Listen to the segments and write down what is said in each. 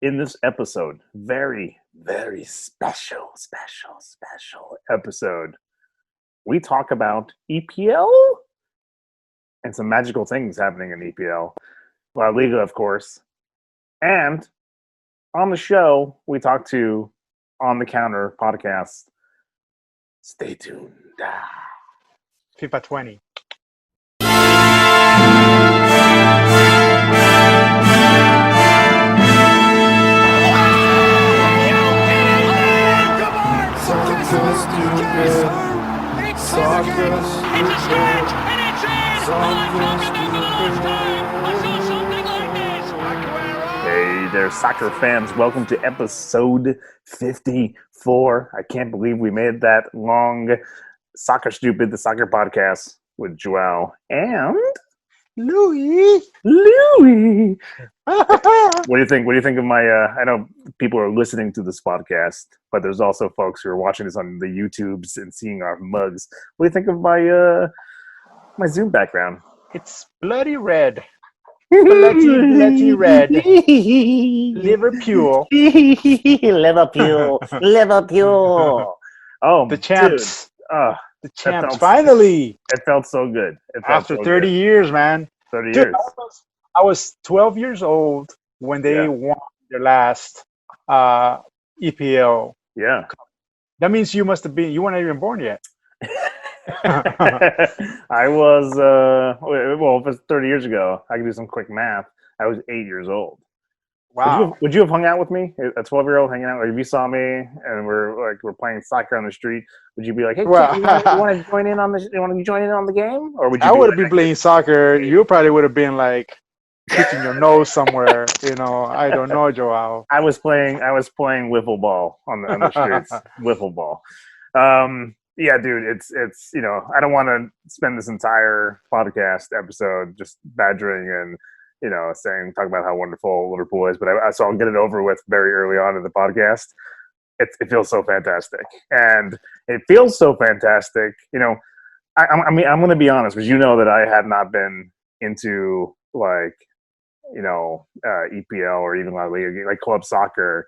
in this episode, very, very special episode, we talk about EPL and some magical things happening in EPL. Well, Liga, of course. And on the show, we talk to On the Counter podcast. Stay tuned. FIFA 20. Hey there, soccer fans. Welcome to episode 54. I can't believe we made that long. Soccer Stupid, the soccer podcast with João and Louis. What do you think? What do you think of my? I know people are listening to this podcast, but there's also folks who are watching this on the YouTubes and seeing our mugs. What do you think of my Zoom background? It's bloody red. Bloody red. Liverpool. Liverpool. Oh, The champs. Dude. The champs. Finally. It felt so good. After 30 years, man. 30 Dude, years. I was 12 years old when they won their last EPL. Yeah. That means you weren't even born yet. I was, well, if it's 30 years ago, I can do some quick math. I was 8 years old. Wow. Would you have hung out with me, a 12-year-old hanging out? Like if you saw me and we're playing soccer on the street, would you be like, "Hey, Well, kid, you want to join in on the? You want to join in on the game?" Or would you? I would have been playing soccer. You probably would have been like hitting your nose somewhere. I don't know, Joao. I was playing wiffle ball on the streets. Wiffle ball. Yeah, dude, it's I don't want to spend this entire podcast episode just badgering and talk about how wonderful Liverpool is, but so I'll get it over with very early on in the podcast. It feels so fantastic, and it feels so fantastic. I'm going to be honest, because that I had not been into EPL or even La Liga, like club soccer,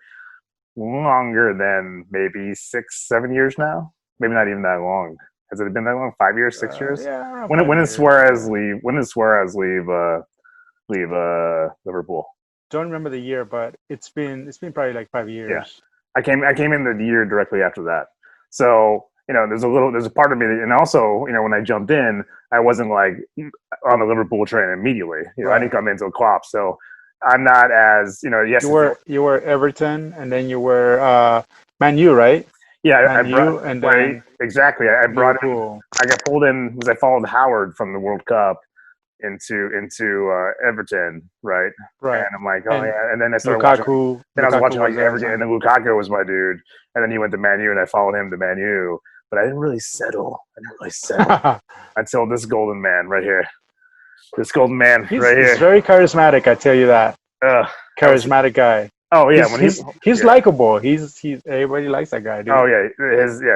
longer than maybe 6-7 years now. Maybe not even that long. Has it been that long? 5 years, 6 years? Yeah. When did Suarez leave? When did Suarez leave Liverpool? Don't remember the year, but it's been probably like 5 years. Yeah. I came in the year directly after that. So, there's a part of me that, and also, when I jumped in, I wasn't like on the Liverpool train immediately. Right. I didn't come into KLOPP. So I'm not as, yes. You were Everton, and then you were Man U, right? Yeah, exactly. I got pulled in because I followed Howard from the World Cup into Everton, right? Right. And I'm like, and then I started Lukaku. Then I was watching Everton, and then Lukaku was my dude, and then he went to Man U, and I followed him to Man U, but I didn't really settle. Until this golden man right here. This golden man He's here. He's very charismatic, I tell you that. Charismatic guy. Oh yeah, he's likable. He's everybody likes that guy, dude. Oh yeah,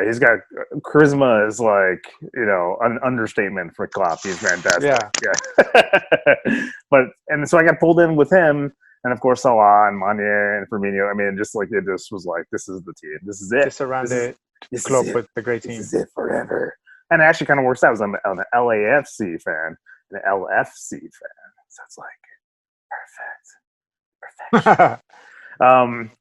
he's got charisma is like an understatement for KLOPP. He's fantastic. Yeah. And so I got pulled in with him, and of course Salah and Mane and Firmino. I mean, it just was like this is the team. This is it. Just surrounded the club with the great team. This is it forever. And it actually kind of works out. I was an LAFC fan, an LFC fan. So it's like perfect.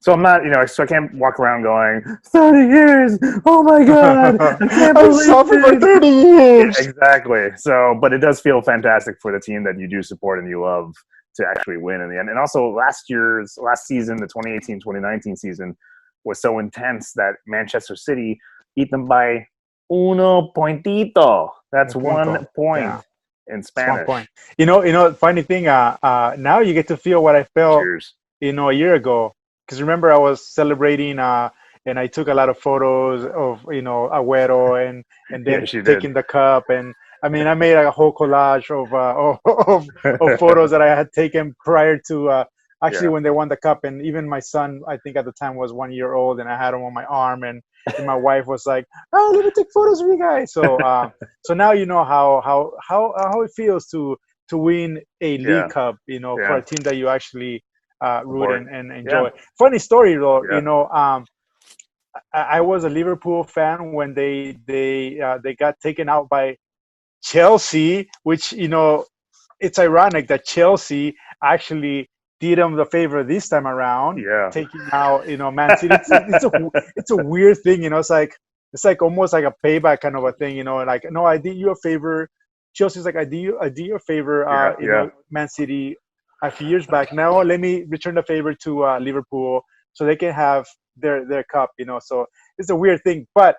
So I'm not, so I can't walk around going 30 years. Oh my God, I can't believe for 30 years. Exactly. So, but it does feel fantastic for the team that you do support and you love to actually win in the end. And also last season, the 2018-2019 season was so intense that Manchester City beat them by uno pointito. That's 1 point. Yeah. In Spanish. 1 point. Funny thing, now you get to feel what I felt. Cheers. A year ago, because remember I was celebrating and I took a lot of photos of Agüero and then taking the cup, and I mean I made a whole collage of photos that I had taken prior to when they won the cup, and even my son, I think at the time, was 1 year old, and I had him on my arm, and my wife was like, "Oh, let me take photos of you guys." So so now you know how it feels to win a league cup, for a team that you actually root and enjoy. Funny story though, I was a Liverpool fan when they got taken out by Chelsea, which it's ironic that Chelsea actually did them the favor this time around, taking out Man City. It's a weird thing, it's like almost like a payback kind of a thing, like, no, I did you a favor. Chelsea's like, I did you a favor, Man City a few years back. Now let me return the favor to Liverpool so they can have their cup, so it's a weird thing. But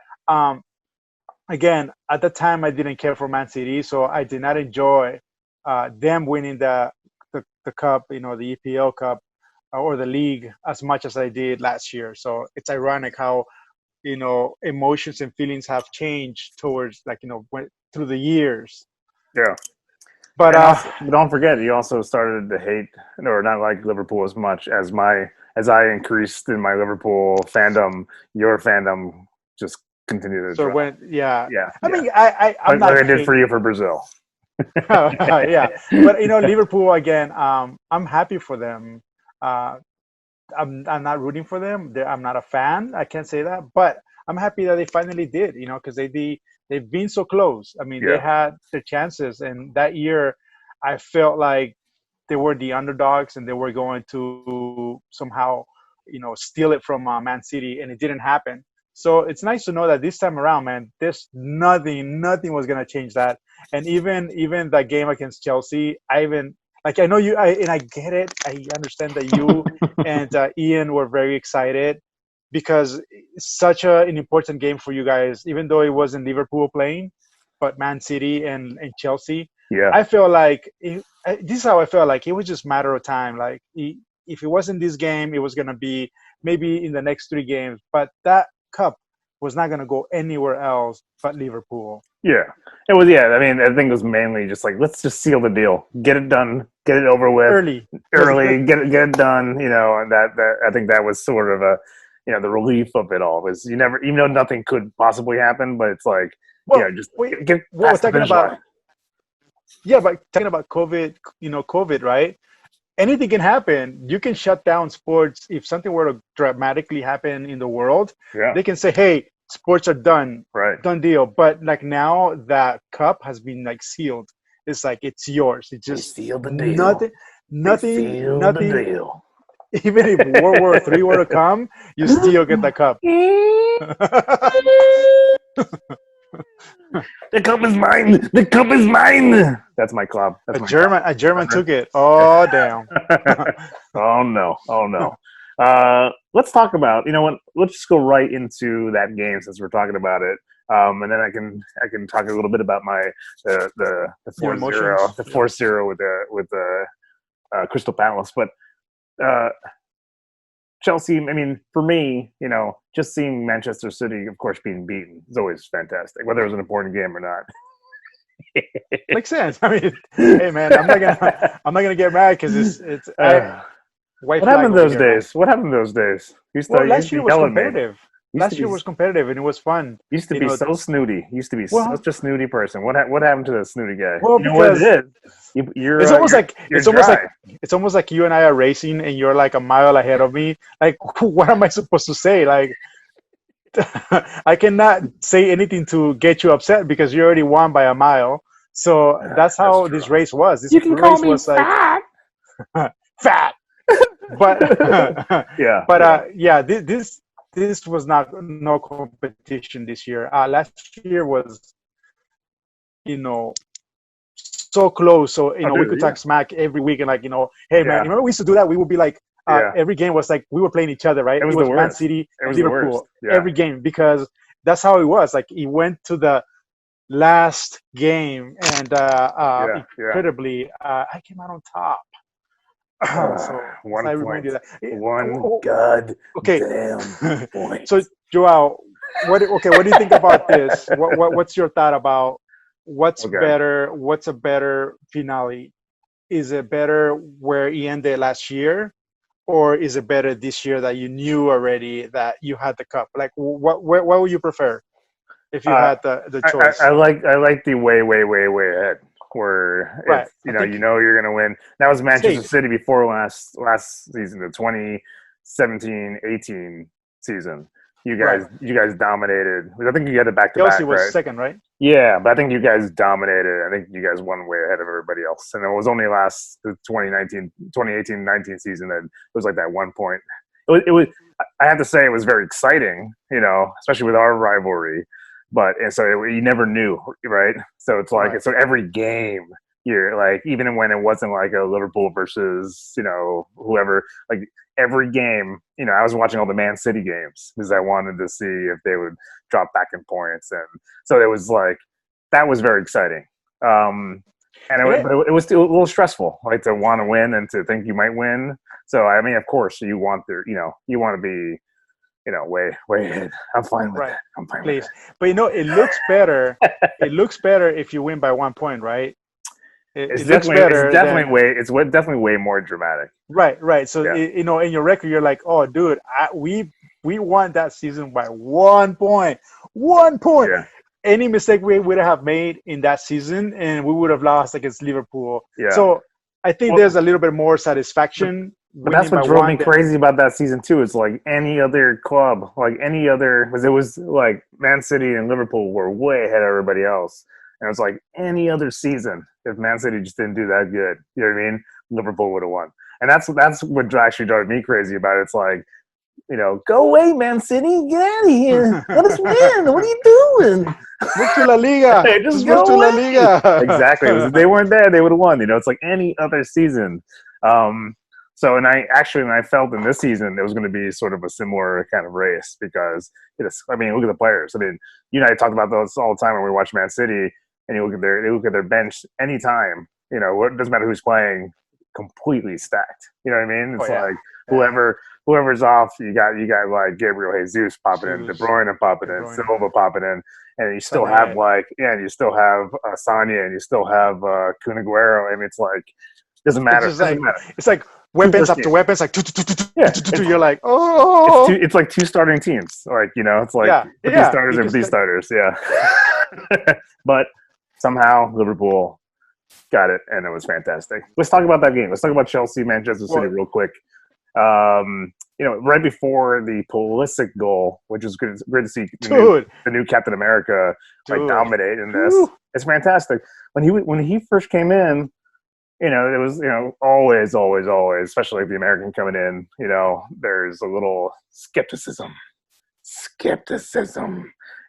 again, at the time I didn't care for Man City, so I did not enjoy them winning the cup, the EPL Cup or the league as much as I did last year. So it's ironic how emotions and feelings have changed towards through the years. Yeah. But don't forget, you also started to hate or not like Liverpool as much as I increased in my Liverpool fandom. Your fandom just continued to so drop. I mean, I'm not like I did for you for Brazil. Yeah, but Liverpool again. I'm happy for them. I'm not rooting for them. I'm not a fan. I can't say that, but I'm happy that they finally did. Because they've been so close. I mean, they had their chances, and that year, I felt like they were the underdogs, and they were going to somehow, steal it from Man City, and it didn't happen. So it's nice to know that this time around, man, there's nothing was gonna change that. And even that game against Chelsea, I know you, and I get it. I understand that you and Ian were very excited because it's such an important game for you guys, even though it wasn't Liverpool playing, but Man City and Chelsea. Yeah. I feel like this is how I felt like it was just a matter of time. Like if it wasn't this game, it was going to be maybe in the next 3 games. But that cup was not going to go anywhere else but Liverpool. Yeah. It was, I mean, I think it was mainly just like, let's just seal the deal. Get it done. Get it over with. Early. Get it done, and that I think that was sort of a, the relief of it all was you never, even though nothing could possibly happen, but it's like, just get past the finish line. Yeah, but talking about COVID, right? Anything can happen. You can shut down sports if something were to dramatically happen in the world. Yeah. They can say, "Hey, sports are done, right? Done deal." But like now, that cup has been sealed. It's like it's yours. It's just sealed the deal. Nothing. The deal. Even if World War III were to come, you still get the cup. The cup is mine. The cup is mine. That's my club. That's a German took it. Oh damn. Oh no. Let's talk about. Let's just go right into that game since we're talking about it. And then I can talk a little bit about the 4-0 with the Crystal Palace, but Chelsea. I mean, for me, just seeing Manchester City, of course, being beaten is always fantastic, whether it was an important game or not. Makes sense. I mean, hey man, I'm not gonna get mad because it's. What happened those days? Last year was competitive. Last year was competitive and it was fun. Used to be so snooty. Used to be such a snooty person. What happened to that snooty guy? Well, because what it is? It's almost like you and I are racing and you're like a mile ahead of me. Like, what am I supposed to say? Like, I cannot say anything to get you upset because you already won by a mile. So that's how this race was. This race was fat. Like fat. But this was no competition this year. Last year was, so close. So we could talk smack every week and hey man, remember we used to do that? We would be like, every game was like we were playing each other, right? It was Man City, Liverpool, every game because that's how it was. Like it went to the last game and incredibly, I came out on top. So one I point. remind you that damn point. So Joao, what do you think about this? What's your thought about what's better? What's a better finale? Is it better where he ended last year, or is it better this year that you knew already that you had the cup? Like, what would you prefer if you had the choice? I like the way ahead. where Right. it's you're going to win. That was Manchester City before last season, the 2017-18 season. You guys dominated. I think you had it back to back. Chelsea was second, right? Yeah, but I think you guys dominated. I think you guys won way ahead of everybody else. And it was only the 2018-19 season that it was like that 1 point. It was. I have to say it was very exciting, especially with our rivalry. You never knew, right? So it's like so every game you're like, even when it wasn't like a Liverpool versus whoever, like every game, I was watching all the Man City games because I wanted to see if they would drop back in points, and so it was like that was very exciting. And it was still a little stressful, like to want to win and to think you might win. So I mean, of course, you want you want to be way ahead. I'm fine with that. I'm fine with that. But it looks better. It looks better if you win by 1 point, right? It's definitely way more dramatic. Right. So in your record, you're like, oh, dude, we won that season by 1 point. 1 point. Yeah. Any mistake we would have made in that season, and we would have lost against Liverpool. Yeah. So I think there's a little bit more satisfaction. But that's what drove me crazy about that season too. It's like any other club, because it was like Man City and Liverpool were way ahead of everybody else. And it was like any other season, if Man City just didn't do that good, you know what I mean? Liverpool would have won. And that's what actually drove me crazy about it. It's like, go away, Man City, get out of here. Let us win. What are you doing? Move to La Liga. Hey, just move to La Liga. Exactly. If they weren't there, they would have won. It's like any other season. So, and I felt in this season it was going to be sort of a similar kind of race because look at the players. I mean, you and I talk about those all the time when we watch Man City, and you look at their bench anytime. It doesn't matter who's playing, completely stacked. You know what I mean? It's whoever's off, you got like Gabriel Jesus popping in, De Bruyne popping in, Silva popping in, and you still have Sanya, and you still have Kun Aguero. I mean, it's like doesn't matter. It's like weapons after weapons, like you're like, oh, it's like two starting teams, like it's like these starters and these starters, but somehow Liverpool got it, and it was fantastic. Let's talk about that game. Let's talk about Chelsea, Manchester City, real quick. Right before the Pulisic goal, which was good to see the new Captain America dominate in this. It's fantastic. When he first came in. It was, always, especially the American coming in, there's a little skepticism.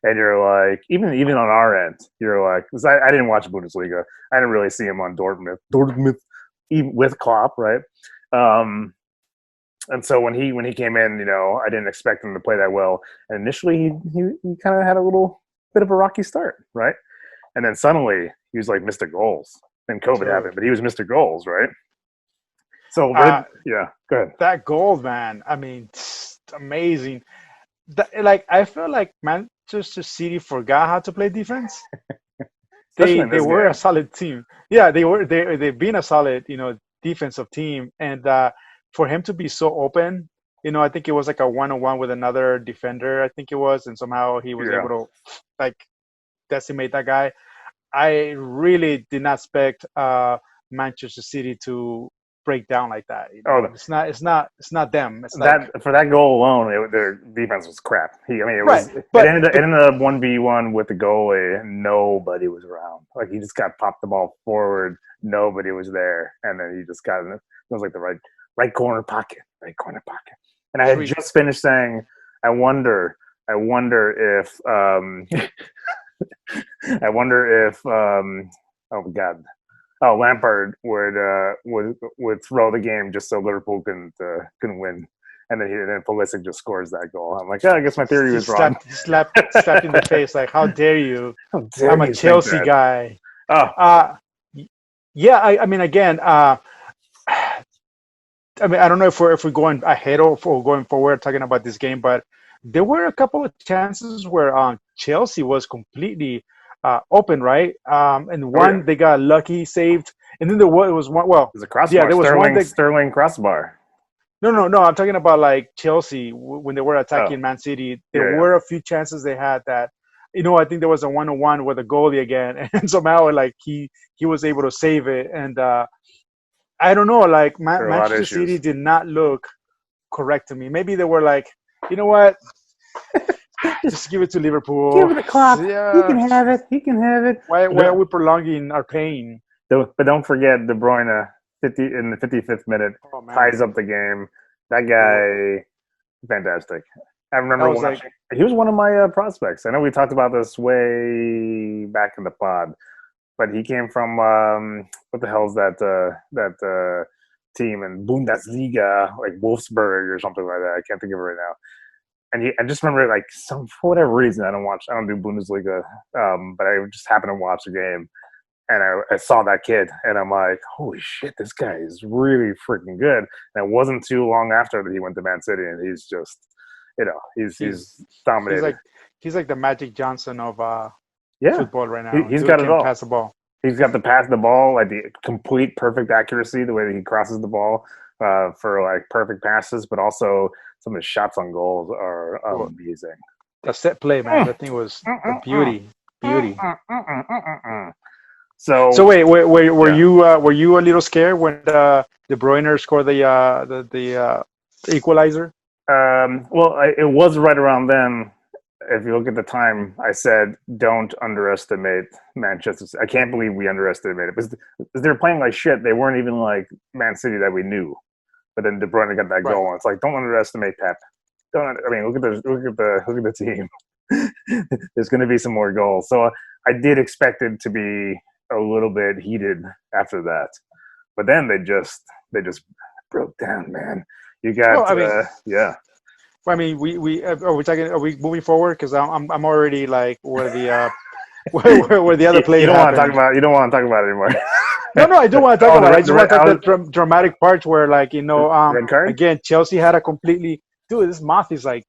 And you're like, even on our end, you're like, because I didn't watch Bundesliga. I didn't really see him on Dortmund even with KLOPP, right? And so when he came in, I didn't expect him to play that well. And initially, he kind of had a little bit of a rocky start, right? And then suddenly, he was like Mr. Goals. Then COVID happened, but he was Mr. Goals, right? So, go ahead. That goal, man, I mean, it's amazing. I feel like Manchester City forgot how to play defense. They were a solid team. Yeah, they've been a solid, defensive team. And for him to be so open, I think it was like a one-on-one with another defender, I think it was, and somehow he was able to decimate that guy. I really did not expect Manchester City to break down like that. It's not them. It's for that goal alone, their defense was crap. It ended up 1v1 with the goalie, and nobody was around. Like he just got popped the ball forward, nobody was there, and then he just got it. It was like the right corner pocket. And I had just finished saying, I wonder if Lampard would throw the game just so Liverpool couldn't win, and then Pulisic just scores that goal. I'm like, I guess my theory was wrong. Slapped in the face, like, how dare you? I'm a Chelsea guy. I mean, again, I don't know if we're going ahead or going forward talking about this game, but there were a couple of chances where Chelsea was completely open, right? And one they got lucky, saved, and then there was one. Well, it was a crossbar. Yeah, there was Sterling crossbar. No. I'm talking about like Chelsea when they were attacking Man City. There were a few chances they had that I think there was a 1-on-1 with a goalie again, and somehow like he was able to save it. And I don't know, like Manchester City did not look correct to me. Maybe they were like, you know what? Just give it to Liverpool. Give it to Klopp. Yeah. He can have it. He can have it. Why are we prolonging our pain? But don't forget De Bruyne, in the 55th minute, ties up the game. That guy, fantastic. I remember he was one of my prospects. I know we talked about this way back in the pod, but he came from what the hell's that team in Bundesliga, like Wolfsburg or something like that. I can't think of it right now. And I just remember, like, for whatever reason, I don't do Bundesliga, but I just happened to watch the game, and I saw that kid, and I'm like, holy shit, this guy is really freaking good. And it wasn't too long after that he went to Man City, and he's just, he's dominated. He's like the Magic Johnson of football right now. He's got it all. Pass the ball. He's got the pass the ball, like the complete perfect accuracy, the way that he crosses the ball for like perfect passes, but also some of his shots on goals are amazing. The set play, man, that thing was a beauty. So wait, were you a little scared when De Bruyne scored the equalizer? Well, it was right around then. If you look at the time, I said, don't underestimate Manchester City. I can't believe we underestimated it because they were playing like shit. They weren't even like Man City that we knew. But then De Bruyne got that goal, and it's like, don't underestimate Pep. Look at the team. There's going to be some more goals. So I did expect it to be a little bit heated after that, but then they just broke down, man. You got yeah. Well, I mean, are we moving forward? Because I'm already like where the where the other play. You don't want to talk about it anymore. No, I do want to talk about it. I just want to talk about the dramatic parts where, like, again, Chelsea had a completely this moth is like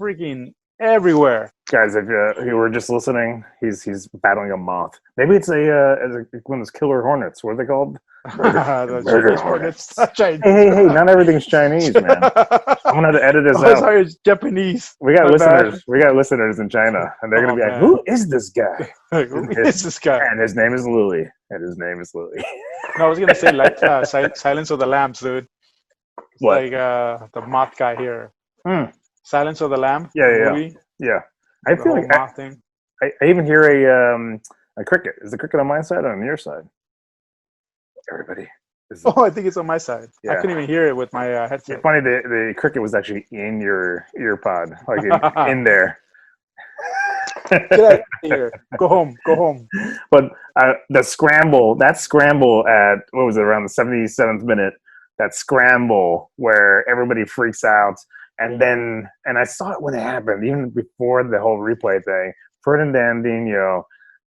freaking everywhere. Guys, if you were just listening, he's battling a moth. Maybe it's one of those killer hornets. What are they called? Murder hornets. Hey, not everything's Chinese, man. I'm gonna have to edit this out. Sorry, it's Japanese. We got listeners. Bad. We got listeners in China, and they're gonna be like, "Who is this guy? Who is this guy?" And his name is Louis. No, I was gonna say Silence of the Lambs, dude. It's what? Like the moth guy here. Silence of the Lamb. Yeah. I feel like I even hear a cricket. Is the cricket on my side or on your side? Everybody. I think it's on my side. Yeah. I couldn't even hear it with my headset. It's funny, the cricket was actually in your ear pod, like in there. Get out of here. Go home. But that scramble at, what was it, around the 77th minute, that scramble where everybody freaks out. And I saw it when it happened, even before the whole replay thing. Fernandinho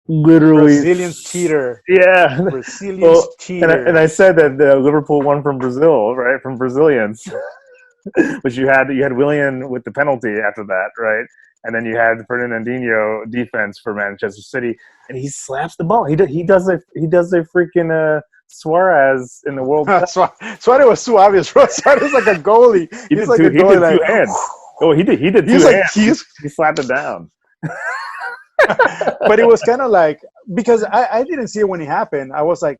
literally Brazilians cheater. Yeah, Brazilians cheater. And I said that Liverpool won from Brazil, right? From Brazilians, but you had Willian with the penalty after that, right? And then you had Fernandinho defense for Manchester City, and he slaps the ball. He does a freaking Suarez in the World Cup. Suarez was too obvious, bro. Suarez like a goalie. He did two hands. Oh, he did two hands. He slapped it down. But it was kind of like, because I didn't see it when it happened. I was like,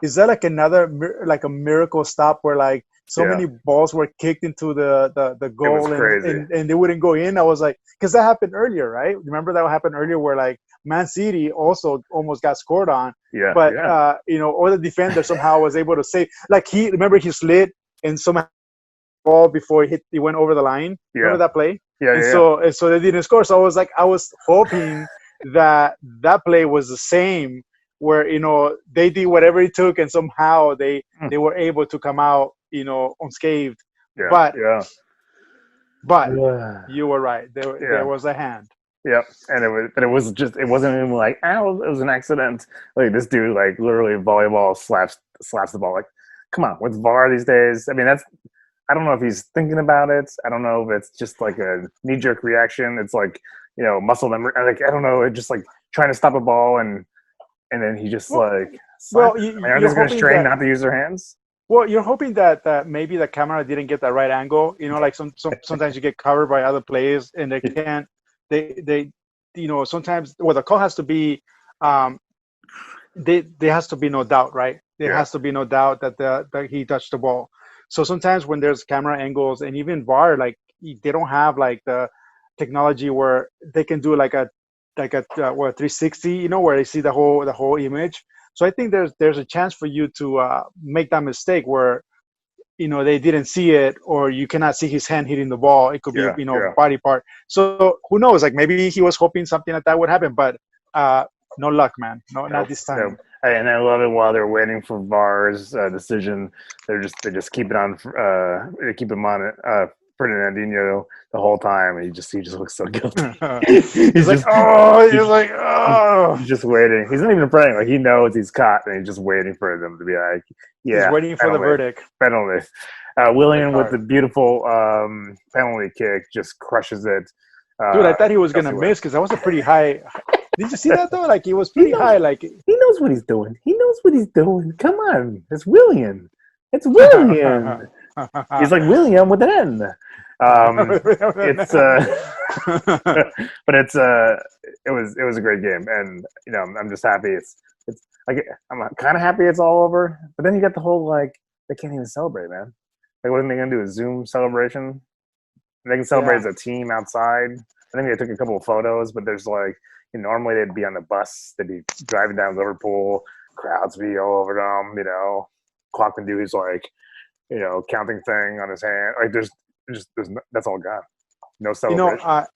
is that like a miracle stop where like many balls were kicked into the goal and they wouldn't go in? I was like, because that happened earlier, right? Remember that happened earlier where like Man City also almost got scored on. Yeah. But or the defender somehow was able to save. Like he slid and somehow ball before he went over the line. Yeah. Remember that play? Yeah. So they didn't score. So I was hoping that play was the same, where they did whatever it took and somehow they were able to come out unscathed. Yeah. But you were right. There was a hand. Yeah, and it wasn't even like, oh, it was an accident. Like this dude, like literally volleyball slaps the ball. Like, come on, with VAR these days. I mean, I don't know if he's thinking about it. I don't know if it's just like a knee-jerk reaction. It's like, muscle memory. Like, I don't know. It's just like trying to stop a ball and then he just are they just going to strain not to use their hands? Well, you're hoping that maybe the camera didn't get the right angle. Like sometimes you get covered by other players and they can't. They sometimes, well, the call has to be, there has to be no doubt, right? There has to be no doubt that he touched the ball. So sometimes when there's camera angles and even VAR, like they don't have like the technology where they can do like a 360, where they see the whole image. So I think there's a chance for you to make that mistake where they didn't see it, or you cannot see his hand hitting the ball. It could be body part. So who knows? Like maybe he was hoping something like that would happen, but no luck, man. No, not this time. No. And I love it while they're waiting for VAR's decision. They just keep it on. They keep him on it. Fernandinho the whole time, and he just looks so guilty. he's just waiting. He's not even praying. Like he knows he's caught, and he's just waiting for them to be like, he's waiting for the verdict. Penalty. Willian with the beautiful penalty kick just crushes it. Dude, I thought he was gonna miss because that was a pretty high. Did you see that though? Like it was pretty high. Like he knows what he's doing. He knows what he's doing. Come on, it's Willian. It's Willian. He's like William with an N. It's but it was a great game, and I'm just happy. It's like I'm kind of happy it's all over. But then you got the whole like they can't even celebrate, man. Like what are they gonna do? A Zoom celebration? They can celebrate as a team outside. I think they took a couple of photos, but there's like normally they'd be on the bus, they'd be driving down Liverpool, crowds be all over them. Klopp can do his like counting thing on his hand. Like there's that's all gone. No celebration.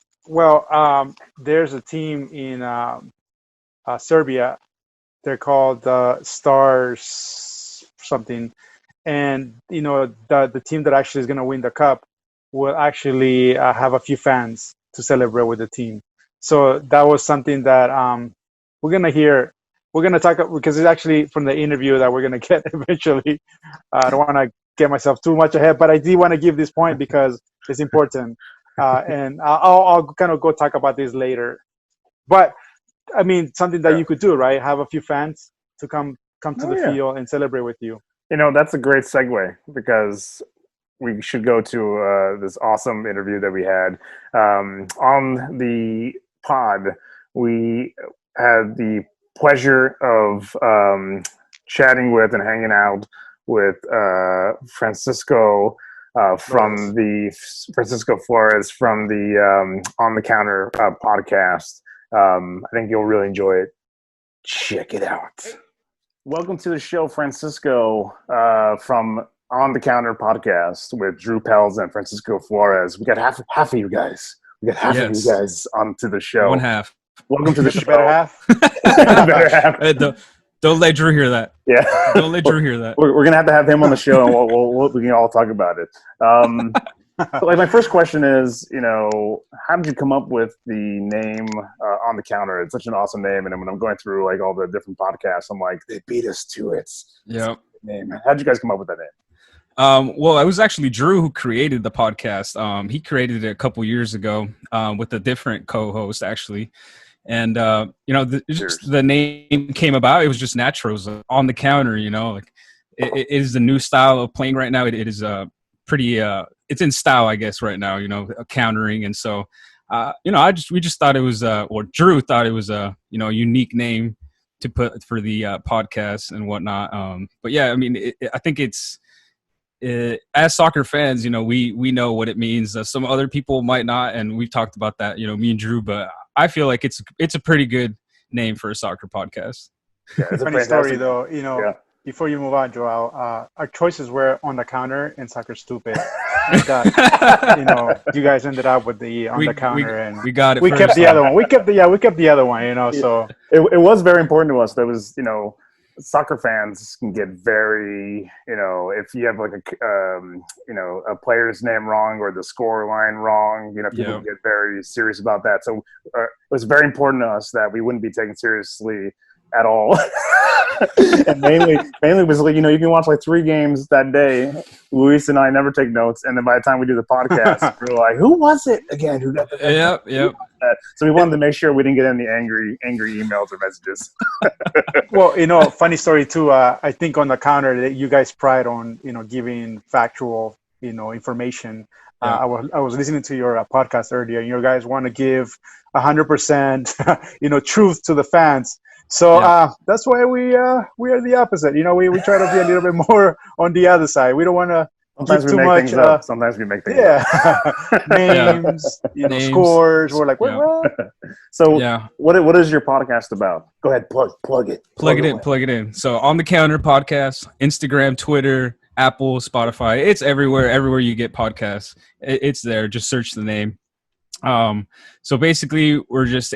There's a team in Serbia. They're called Stars something, and the team that actually is going to win the cup will actually have a few fans to celebrate with the team. So that was something that we're gonna hear. We're gonna talk because it's actually from the interview that we're gonna get eventually. I don't want to get myself too much ahead, but I do want to give this point because it's important, and I'll kind of go talk about this later. But I mean, something that you could do, right? Have a few fans to come to the field and celebrate with you. That's a great segue because we should go to this awesome interview that we had on the pod. We had the pleasure of chatting with and hanging out with Francisco Francisco Flores from the On the Counter podcast. I think you'll really enjoy it. Check it out. Welcome to the show, Francisco, from On the Counter podcast with Drew Pells and Francisco Flores. We got half of you guys. We got half of you guys onto the show. One half. Welcome to the show. Better half. Better half. Hey, don't let Drew hear that. Yeah. Don't let Drew hear that. We're gonna have him on the show, and we can all talk about it. Like my first question is, how did you come up with the name On the Counter? It's such an awesome name, and when I'm going through like all the different podcasts, I'm like, they beat us to it. Yeah. Name. How did you guys come up with that name? Well, it was actually Drew who created the podcast. He created it a couple years ago with a different co-host, actually. And, the name came about. It was just natural. It was On the Counter, like it is the new style of playing right now. It is pretty, it's in style, I guess, right now, countering. And so, we just thought it was, or Drew thought it was a unique name to put for the podcast and whatnot. But yeah, I mean, I think it's, as soccer fans, we know what it means. Some other people might not, and we've talked about that, me and Drew. But I feel like it's a pretty good name for a soccer podcast. Yeah, it's a funny story, though. Before you move on, Joel, our choices were On the Counter and Soccer Stupid. You guys ended up with the On the Counter, and we got it. We kept the other one. We kept the other one. So it was very important to us. There was soccer fans can get very, if you have like a player's name wrong or the score line wrong, people get very serious about that. So it was very important to us that we wouldn't be taken seriously at all. And mainly was like, you can watch like 3 games that day. Luis and I never take notes, and then by the time we do the podcast, we're like, who was it again? Who got the Yep. So we wanted to make sure we didn't get any angry emails or messages. Well, funny story too. I think On the Counter that you guys pride on, giving factual, information. I was listening to your podcast earlier, and you guys want to give 100%, truth to the fans. So that's why we are the opposite. We try to be a little bit more on the other side. We don't want to. Sometimes we make things up. Sometimes we make things up. Names, names, scores. We're like, what? So, what is your podcast about? Go ahead, plug it. Plug it in. So, On the Counter podcast, Instagram, Twitter, Apple, Spotify. It's everywhere. Everywhere you get podcasts, it's there. Just search the name. So basically, we're just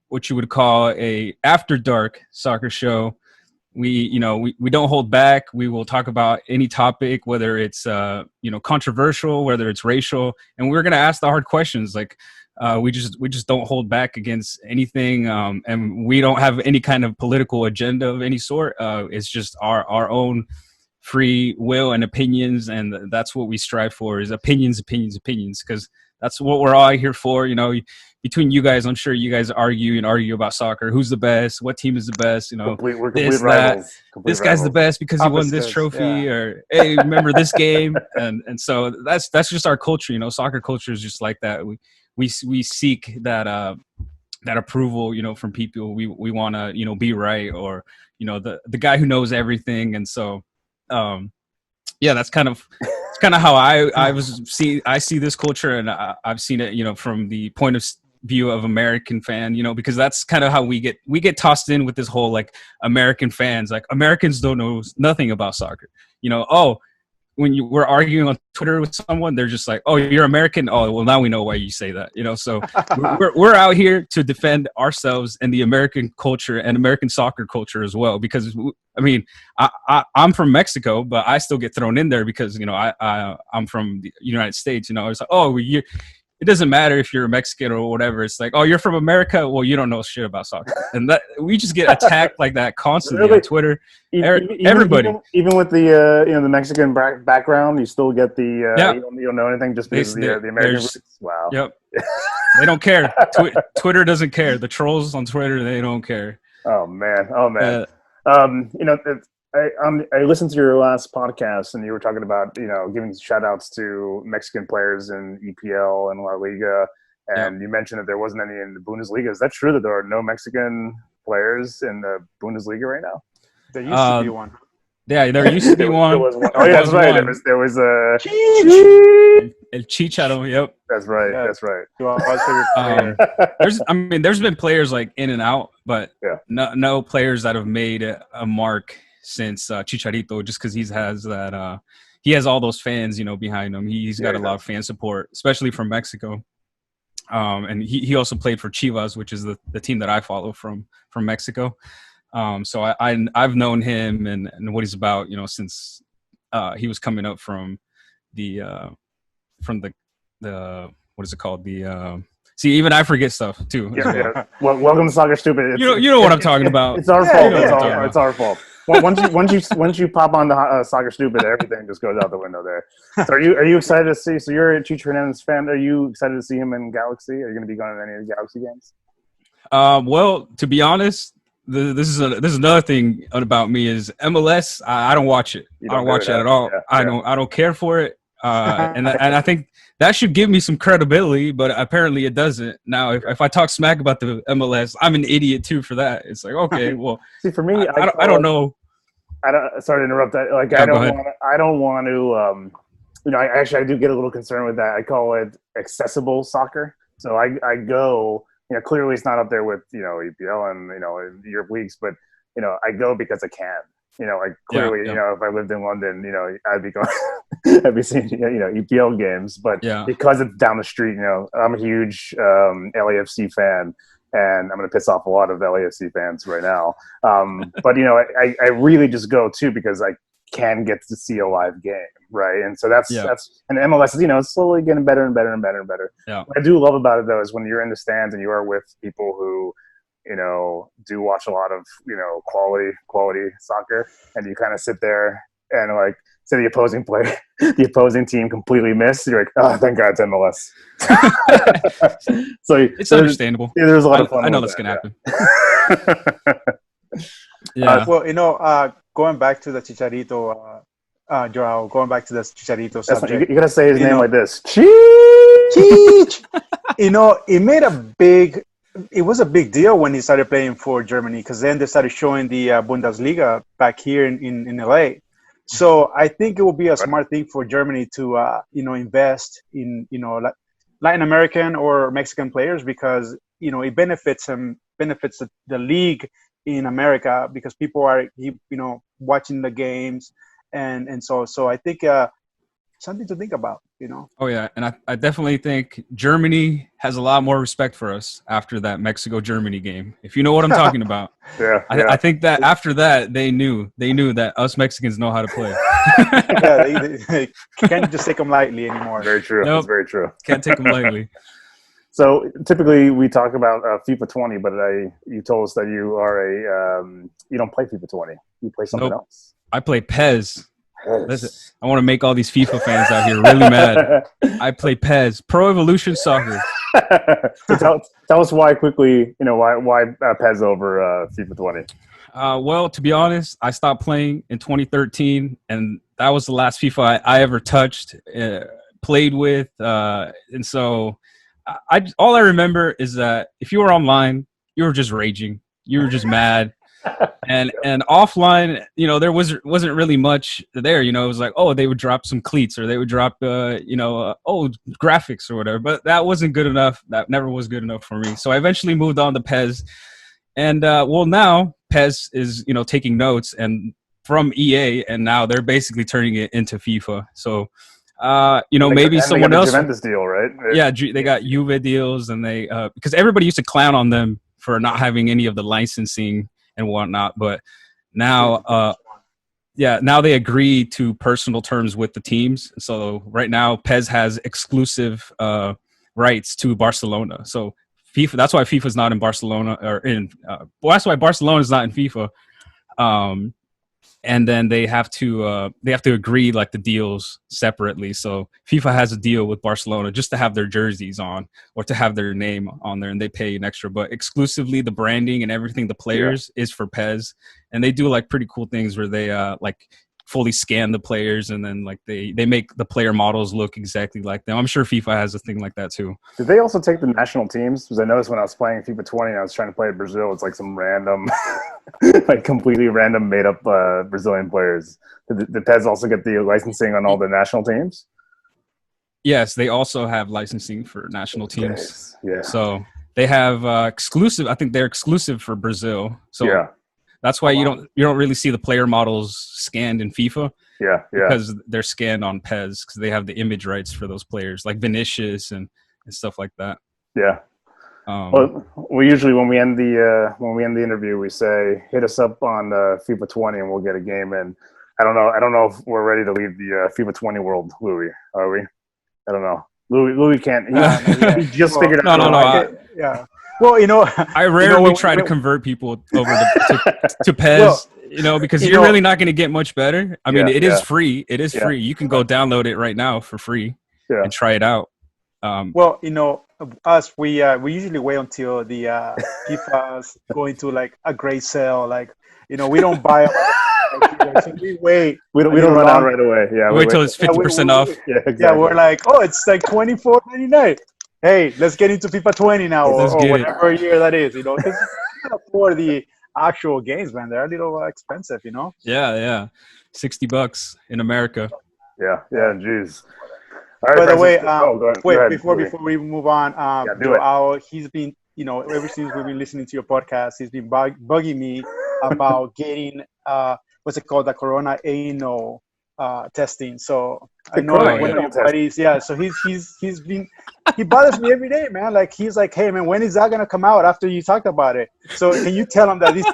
what you would call a after dark soccer show. We don't hold back. We will talk about any topic, whether it's controversial, whether it's racial, and we're gonna ask the hard questions. Like we just don't hold back against anything, and we don't have any kind of political agenda of any sort. It's just our own free will and opinions, and that's what we strive for: is opinions, because that's what we're all here for. Between you guys, I'm sure you guys argue about soccer. Who's the best? What team is the best? We're complete rivals. This guy's the best because he won this trophy, or hey, remember this game? And so that's just our culture. Soccer culture is just like that. We seek that approval, from people. We want to be right, or the guy who knows everything. And so that's kind of how I see this culture, and I've seen it from the point of view of American fan, because that's kind of how we get tossed in with this whole like American fans, like Americans don't know nothing about soccer. When we're arguing on Twitter with someone, they're just like, oh, you're American. Oh, well, now we know why you say that. So we're out here to defend ourselves and the American culture and American soccer culture as well. Because I'm from Mexico, but I still get thrown in there because I'm from the United States. It's like, oh, it doesn't matter if you're a Mexican or whatever. It's like, oh, you're from America. Well, you don't know shit about soccer, and that we just get attacked like that constantly on Twitter. Everybody, even with the the Mexican background, you still get the you don't know anything just because of the American roots. Wow. Yep. They don't care. Twitter doesn't care. The trolls on Twitter, they don't care. Oh man. I listened to your last podcast, and you were talking about giving shout outs to Mexican players in EPL and La Liga, and you mentioned that there wasn't any in the Bundesliga. Is that true that there are no Mexican players in the Bundesliga right now? There used to be one. Yeah, there used to be one. There was one. Oh, yeah, that's right. There was a El Chicharo. Yep, that's right. Yeah. That's right. There's been players like in and out, but no players that have made a mark since Chicharito, just because he has all those fans, behind him. He's got a lot of fan support, especially from Mexico. And he also played for Chivas, which is the team that I follow from Mexico. So I've known him and what he's about, since he was coming up from the what is it called? See, even I forget stuff too. Yeah. Well, welcome to Soccer Stupid. You know what I'm talking about. It's our fault. It's our fault. Once you pop on the Soccer Stupid, everything just goes out the window there. So are you excited to see? So you're a Chicho Hernandez fan. Are you excited to see him in Galaxy? Are you going to be going to any of the Galaxy games? Well, to be honest, this is another thing about me is MLS. I don't watch it. I don't watch it at all. Yeah, I don't care for it. And I think that should give me some credibility, but apparently it doesn't. Now, if I talk smack about the MLS, I'm an idiot too for that. It's like, okay, well, see, for me, I don't know. Sorry to interrupt that. Like, I don't want to. I do get a little concerned with that. I call it accessible soccer. So I go. Clearly it's not up there with EPL and Europe leagues, but I go because I can. Clearly, if I lived in London, I'd be going, I'd be seeing, EPL games. But because it's down the street, I'm a huge LAFC fan, and I'm going to piss off a lot of LAFC fans right now. But I really just go too because I can get to see a live game, right? And so that's and MLS is it's slowly getting better and better and better and better. Yeah. What I do love about it though is when you're in the stands and you are with people who do watch a lot of, quality soccer, and you kind of sit there and like, say the opposing team completely missed. You're like, oh, thank God it's MLS. So it's understandable. There's a lot of fun. I know that's going to happen. Well, going back to the Chicharito Joao, going back to the Chicharito subject. You gotta say his name like this. Cheech! It was a big deal when he started playing for Germany, because then they started showing the Bundesliga back here in LA. So I think it will be a smart thing for Germany to invest in Latin American or Mexican players, because it benefits the league in America, because people are watching the games, and so I think something to think about. Oh yeah, and I definitely think Germany has a lot more respect for us after that Mexico-Germany game, if you know what I'm talking about. I think that after that they knew that us Mexicans know how to play. They can't just take them lightly anymore. Very true. Nope. That's very true. Can't take them lightly. So typically we talk about FIFA 20, but you told us that you are you don't play FIFA 20. You play something else. I play Pells. Listen, I want to make all these FIFA fans out here really mad. I play Pells, Pro Evolution Soccer. So tell us why quickly. Why Pells over FIFA 20? Well, to be honest, I stopped playing in 2013, and that was the last FIFA I ever touched, played with, and so all I remember is that if you were online, you were just raging, you were just mad. And offline, there wasn't really much there. It was like, oh, they would drop some cleats, or they would drop graphics or whatever, but that wasn't good enough. That never was good enough for me. So I eventually moved on to Pez, and now Pez is taking notes and from EA, and now they're basically turning it into FIFA. So maybe someone else. Juventus deal, right? Yeah, they got Juve deals, and they because everybody used to clown on them for not having any of the licensing and whatnot, but now now they agree to personal terms with the teams. So right now Pez has exclusive rights to Barcelona. So FIFA, that's why FIFA's not in Barcelona, or that's why Barcelona is not in FIFA. And then they have to agree like the deals separately. So FIFA has a deal with Barcelona just to have their jerseys on, or to have their name on there, and they pay an extra. But exclusively the branding and everything, the players is for Pez, and they do like pretty cool things where they like fully scan the players, and then like they make the player models look exactly like them. I'm sure FIFA has a thing like that too. Did they also take the national teams? Because I noticed when I was playing FIFA 20, I was trying to play Brazil. It's like some random, like completely random made up Brazilian players. Did Pez also get the licensing on all the national teams? Yes, they also have licensing for national teams. Yeah. So they have exclusive. I think they're exclusive for Brazil. So yeah. That's why you don't really see the player models scanned in FIFA. Yeah. Because they're scanned on Pez, because they have the image rights for those players, like Vinicius and stuff like that. Yeah. Well, we usually when we end the interview, we say hit us up on FIFA 20 and we'll get a game in. I don't know if we're ready to leave the FIFA 20 world, Louis. Are we? I don't know. Louis can't. He just figured out. No. Yeah. Well, I rarely try to convert people over to Pez, because you're really not going to get much better. I mean, it is free. It is free. You can go download it right now for free and try it out. Well, us, we usually wait until the FIFA's going to like a great sale. Like, we don't buy. So we wait. We don't run out right away. Yeah, wait till it's 50% off. Yeah, exactly. Yeah, we're like, it's like $24.99. Hey, let's get into FIFA 20 now, or whatever year that is. Because you can't afford the actual games, man. They're a little expensive, Yeah, $60 in America. Yeah. Jeez. All right, by the way, go ahead, before we move on, Joao, he's been, ever since we've been listening to your podcast, he's been bugging me about getting what's it called, the Corona anal testing. So I know one of your buddies, so he bothers me every day, man. Like, he's like, hey man, when is that gonna come out after you talked about it? So can you tell him that this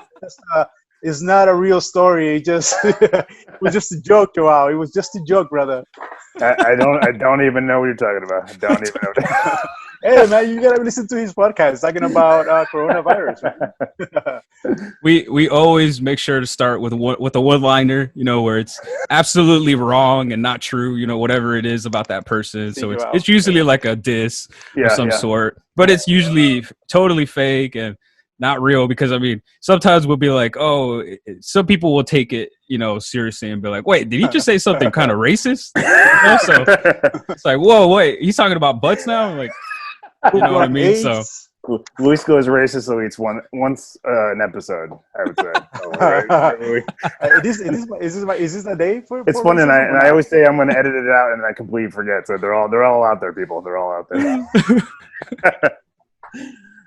is not a real story? It was just a joke, Joao. It was just a joke, brother. I don't even know what you're talking about. I don't even know. Hey man, you gotta listen to his podcast talking about coronavirus, man. We always make sure to start with a one-liner, where it's absolutely wrong and not true, whatever it is about that person. So it's usually like a diss of some sort, but it's usually totally fake, and not real, because I mean, sometimes we'll be like, oh, some people will take it, seriously and be like, wait, did he just say something kind of racist? So it's like, whoa, wait, he's talking about butts now? I'm like, you know what I mean? So Luis goes racist, so it's once an episode, I would say. Is this a day for? It's fun, and I always say I'm going to edit it out, and I completely forget. So they're all out there, people. They're all out there.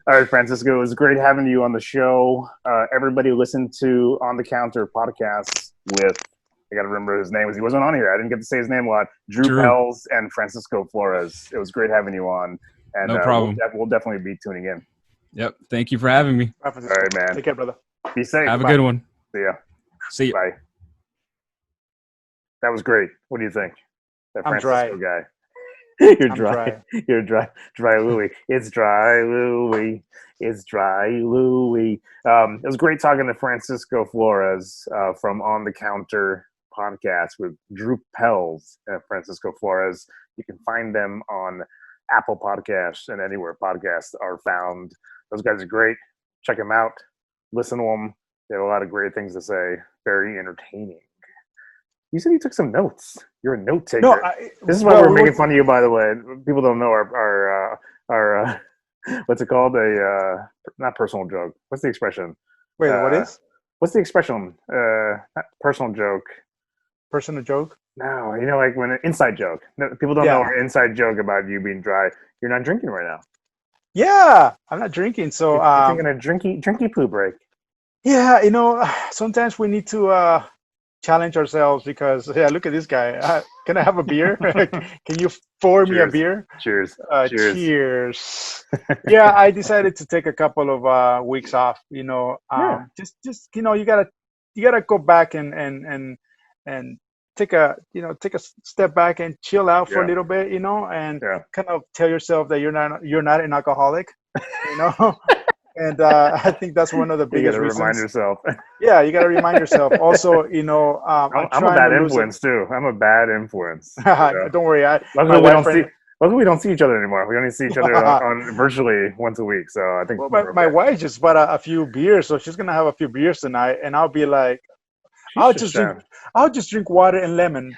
All right, Francisco, it was great having you on the show. Everybody listen to On the Counter podcast with, I got to remember his name. He wasn't on here. I didn't get to say his name a lot. Drew Pells and Francisco Flores. It was great having you on. And no problem. We'll definitely be tuning in. Yep. Thank you for having me. All right, man. Take care, brother. Be safe. Have a good one. See ya. See ya. Bye. That was great. What do you think? That I'm Francisco dry. guy. You're dry. You're dry. Dry Louie. It's Dry Louie. It's Dry Louie. It was great talking to Francisco Flores from On the Counter podcast with Drew Pells and Francisco Flores. You can find them on Apple Podcasts and anywhere podcasts are found. Those guys are great. Check them out. Listen to them. They have a lot of great things to say. Very entertaining. You said you took some notes. You're a note taker. No, this is why we're making fun of you, by the way. People don't know our what's it called? Not personal joke. What's the expression? Wait, what is? What's the expression? Not personal joke. Personal joke? No, like when an inside joke. No, people don't know our inside joke about you being dry. You're not drinking right now. Yeah, I'm not drinking. So you're taking a drinky poo break. Yeah, sometimes we need to challenge ourselves because look at this guy. Can I have a beer? Can you pour me a beer? Cheers. Cheers. Yeah, I decided to take a couple of weeks off. Just you gotta go back and take a step back and chill out for a little bit, and kind of tell yourself that you're not an alcoholic, And I think that's one of the biggest reasons. You got to remind yourself. Yeah, you got to remind yourself. Also, I'm a bad influence too. I'm a bad influence. Don't worry. Luckily, we don't see each other anymore. We only see each other on virtually once a week. So I think my wife just bought a few beers, so she's gonna have a few beers tonight, and I'll be like, I'll just drink water and lemon.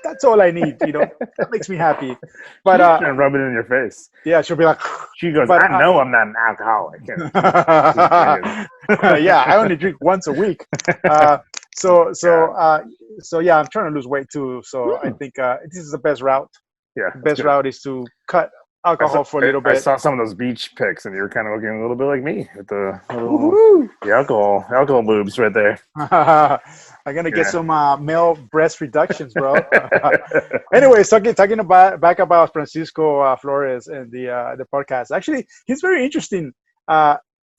That's all I need, That makes me happy. But and rub it in your face. Yeah, she'll be like. She goes, I know I'm not an alcoholic. Yeah, I only drink once a week. So yeah, I'm trying to lose weight too. So I think this is the best route. Yeah, the best route is to cut alcohol for a little bit. I saw some of those beach pics, and you were kind of looking a little bit like me with the alcohol boobs right there. I'm gonna get some male breast reductions, bro. Anyways, talking back about Francisco Flores and the podcast. Actually, he's very interesting.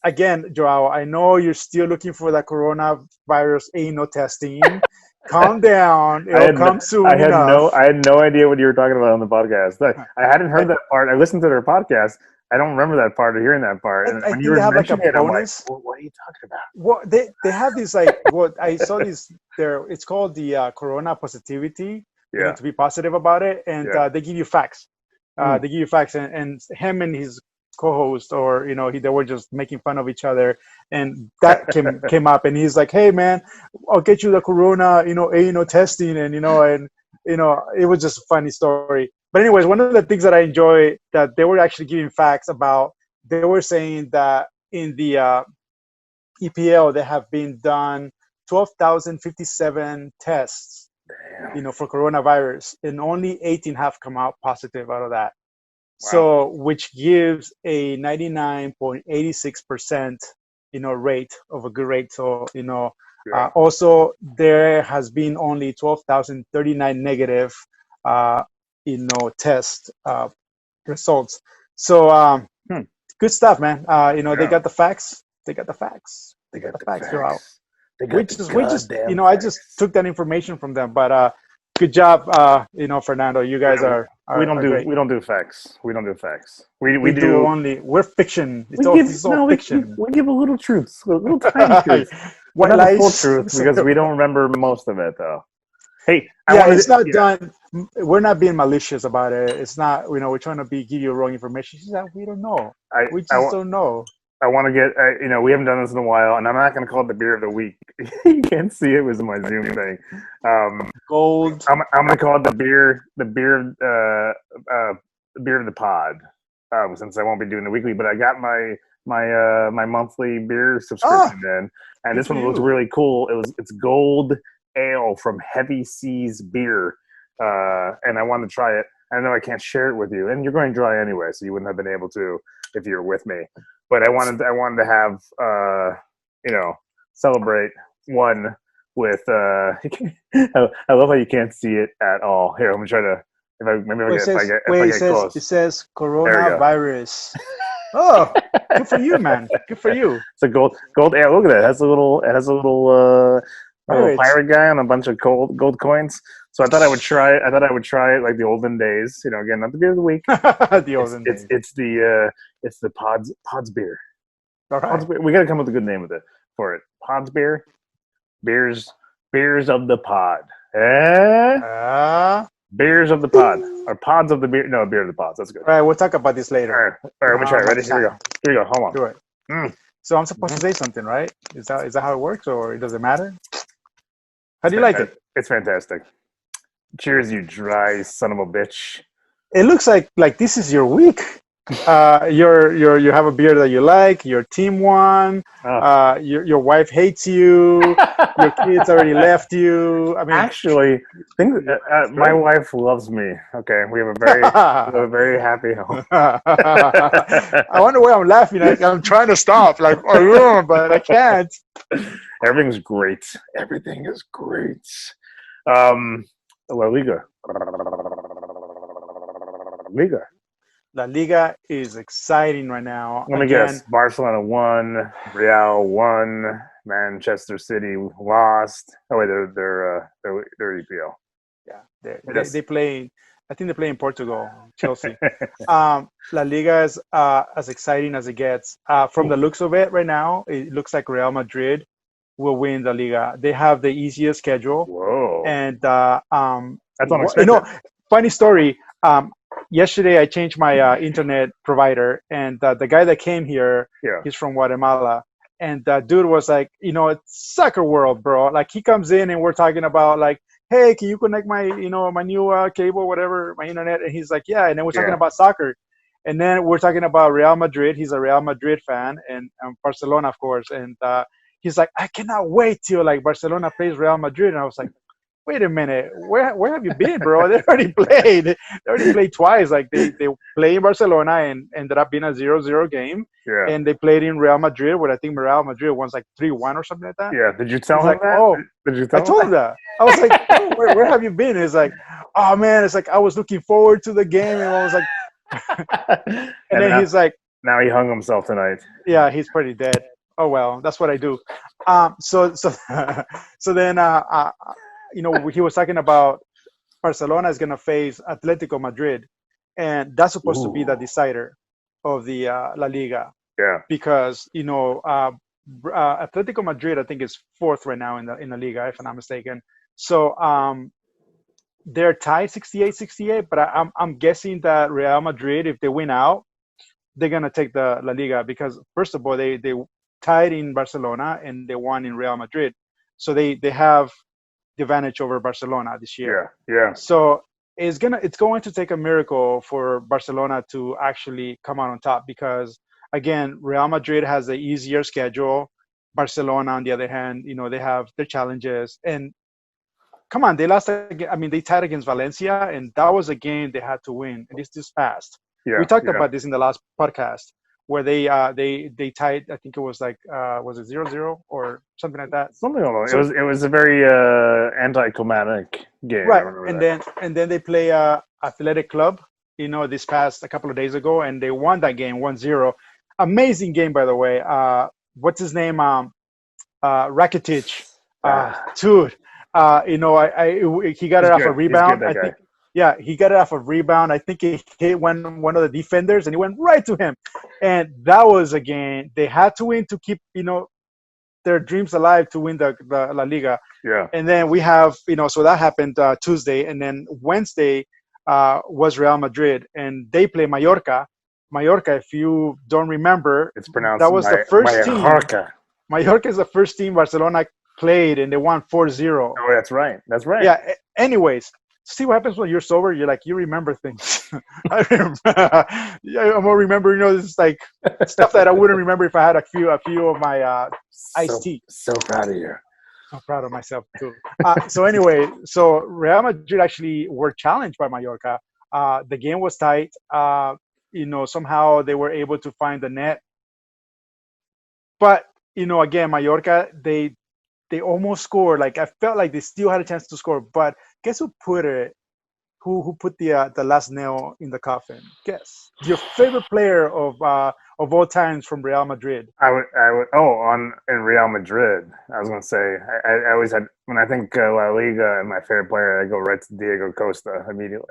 Again, Joao, I know you're still looking for that coronavirus anal testing. Calm down. It'll come soon. I had no idea what you were talking about on the podcast. I hadn't heard that part. I listened to their podcast. I don't remember that part or hearing that part. And when you were mentioning it, I'm like, what are you talking about? Well, they have these I saw these. It's called the corona positivity. Yeah. You need to be positive about it, and they give you facts. They give you facts, and him and his co-host, or they were just making fun of each other, and that came up, and he's like, "Hey, man, I'll get you the corona, anal testing," and it was just a funny story. But anyways, one of the things that I enjoy that they were actually giving facts about, they were saying that in the EPL, there have been done 12,057 tests, for coronavirus, and only 18 have come out positive out of that. Wow. So, which gives a 99.86%, rate of a good rate. So, also there has been only 12,039 negative, test results. So, good stuff, man. They got the facts. They got the facts. Throughout. We just I just took that information from them, but good job, Fernando. You guys are we don't do facts. We don't do facts. We do only. We're fiction. It's all fiction. We give a little truth, a little tiny truth. White lies. Full truth, because we don't remember most of it, though. Hey, it's not done. We're not being malicious about it. It's not. We're trying to give you wrong information. We don't know. We just don't know. I want to get, we haven't done this in a while, and I'm not going to call it the beer of the week. You can't see it was my Zoom thing. Gold. I'm going to call it the beer of the pod, since I won't be doing the weekly. But I got my monthly beer subscription in, and this one looks really cool. It's Gold Ale from Heavy Seas Beer, and I wanted to try it. I know I can't share it with you, and you're going dry anyway, so you wouldn't have been able to if you were with me. But I wanted to have celebrate one with. I love how you can't see it at all. Here, I'm gonna try to. If I get close. It says coronavirus. Oh, good for you, man. Good for you. It's a gold ale. Look at that. It has a little pirate guy on a bunch of gold coins. So I thought I would try it. Like the olden days. Again, not the beer of the week. The olden days. It's the Pods beer. All right. Pods beer. We got to come up with a good name for it. Pods beer. Beers of the pod. Beers of the pod. Or pods of the beer. No, beer of the pods. That's good. All right, we'll talk about this later. All right, let me try it. Ready? Here we go. Hold on. Do it. So I'm supposed to say something, right? Is that how it works, or it doesn't matter? How do you like it? It's fantastic. Cheers, you dry son of a bitch. It looks like this is your week. You have a beer that you like. Your team won. Your wife hates you. Your kids already left you. I mean, actually, my wife loves me. Okay, we have a very happy home. I wonder why I'm laughing. I'm trying to stop, but I can't. Everything's great. Everything is great. La Liga. La Liga is exciting right now. Let me guess. Barcelona won. Real won. Manchester City lost. Oh wait, they're EPL. Yeah, they play. I think they play in Portugal, Chelsea. La Liga is as exciting as it gets. From the looks of it right now, it looks like Real Madrid will win the Liga. They have the easiest schedule. Whoa! And that's unexpected. Funny story. Yesterday, I changed my internet provider, and the guy that came here, he's from Guatemala, and that dude was like, it's soccer world, bro. Like, he comes in and we're talking about hey, can you connect my, my new cable, whatever, my internet? And he's like, yeah. And then we're talking about soccer, and then we're talking about Real Madrid. He's a Real Madrid fan, and Barcelona, of course. And he's like, I cannot wait till Barcelona plays Real Madrid. And I was like, wait a minute, where have you been, bro? They already played. They already played twice. They played in Barcelona and ended up being a 0-0 game. Yeah. And they played in Real Madrid, where I think Real Madrid won 3-1 or something like that. Yeah. Did you tell him that? Oh, did you tell I told him that. I was like, oh, where have you been? He's like, oh man, it's I was looking forward to the game, and I was like, and then he's like, now he hung himself tonight. Yeah, he's pretty dead. Oh well, that's what I do. So then he was talking about Barcelona is going to face Atletico Madrid, and that's supposed to be the decider of the La Liga. Yeah. Because Atletico Madrid, I think, is fourth right now in the Liga, if I'm not mistaken. So they're tied 68-68, but I'm guessing that Real Madrid, if they win out, they're going to take the La Liga, because first of all, they tied in Barcelona and they won in Real Madrid, so they have the advantage over Barcelona this year. Yeah. So it's going to take a miracle for Barcelona to actually come out on top, because again, Real Madrid has the easier schedule. Barcelona, on the other hand, they have their challenges. And come on, they lost again. I mean, they tied against Valencia, and that was a game they had to win. And this just passed. Yeah, we talked about this in the last podcast, where they tied. I think it was was it 0-0 or something like that? Something like that. So, it was a very anticlimactic game. Right, and then they play Athletic Club, this past a couple of days ago, and they won that game 1-0. Amazing game, by the way. What's his name? Rakitic. Dude. He got it off a rebound. I think. Yeah, he got it off a rebound. I think he hit one of the defenders, and he went right to him. And that was a game they had to win to keep, their dreams alive to win the La Liga. Yeah. And then we have, so that happened Tuesday, and then Wednesday was Real Madrid, and they play Mallorca. Mallorca, if you don't remember, it's pronounced that was the first team. Mallorca is the first team Barcelona played, and they won 4-0. Oh, that's right. That's right. Yeah. Anyways, see what happens when you're sober. You're like, you remember things. I remember. Yeah, I'm gonna remember. This is like stuff that I wouldn't remember if I had a few of my iced tea. So proud of you. I'm proud of myself too. So anyway, so Real Madrid actually were challenged by Mallorca. The game was tight. Somehow they were able to find the net. But again, Mallorca, they almost scored. Like I felt like they still had a chance to score. But guess who put it? Who put the last nail in the coffin? Guess your favorite player of all times from Real Madrid. I would. In Real Madrid. I was gonna say. I always had when I think La Liga and my favorite player, I go right to Diego Costa immediately.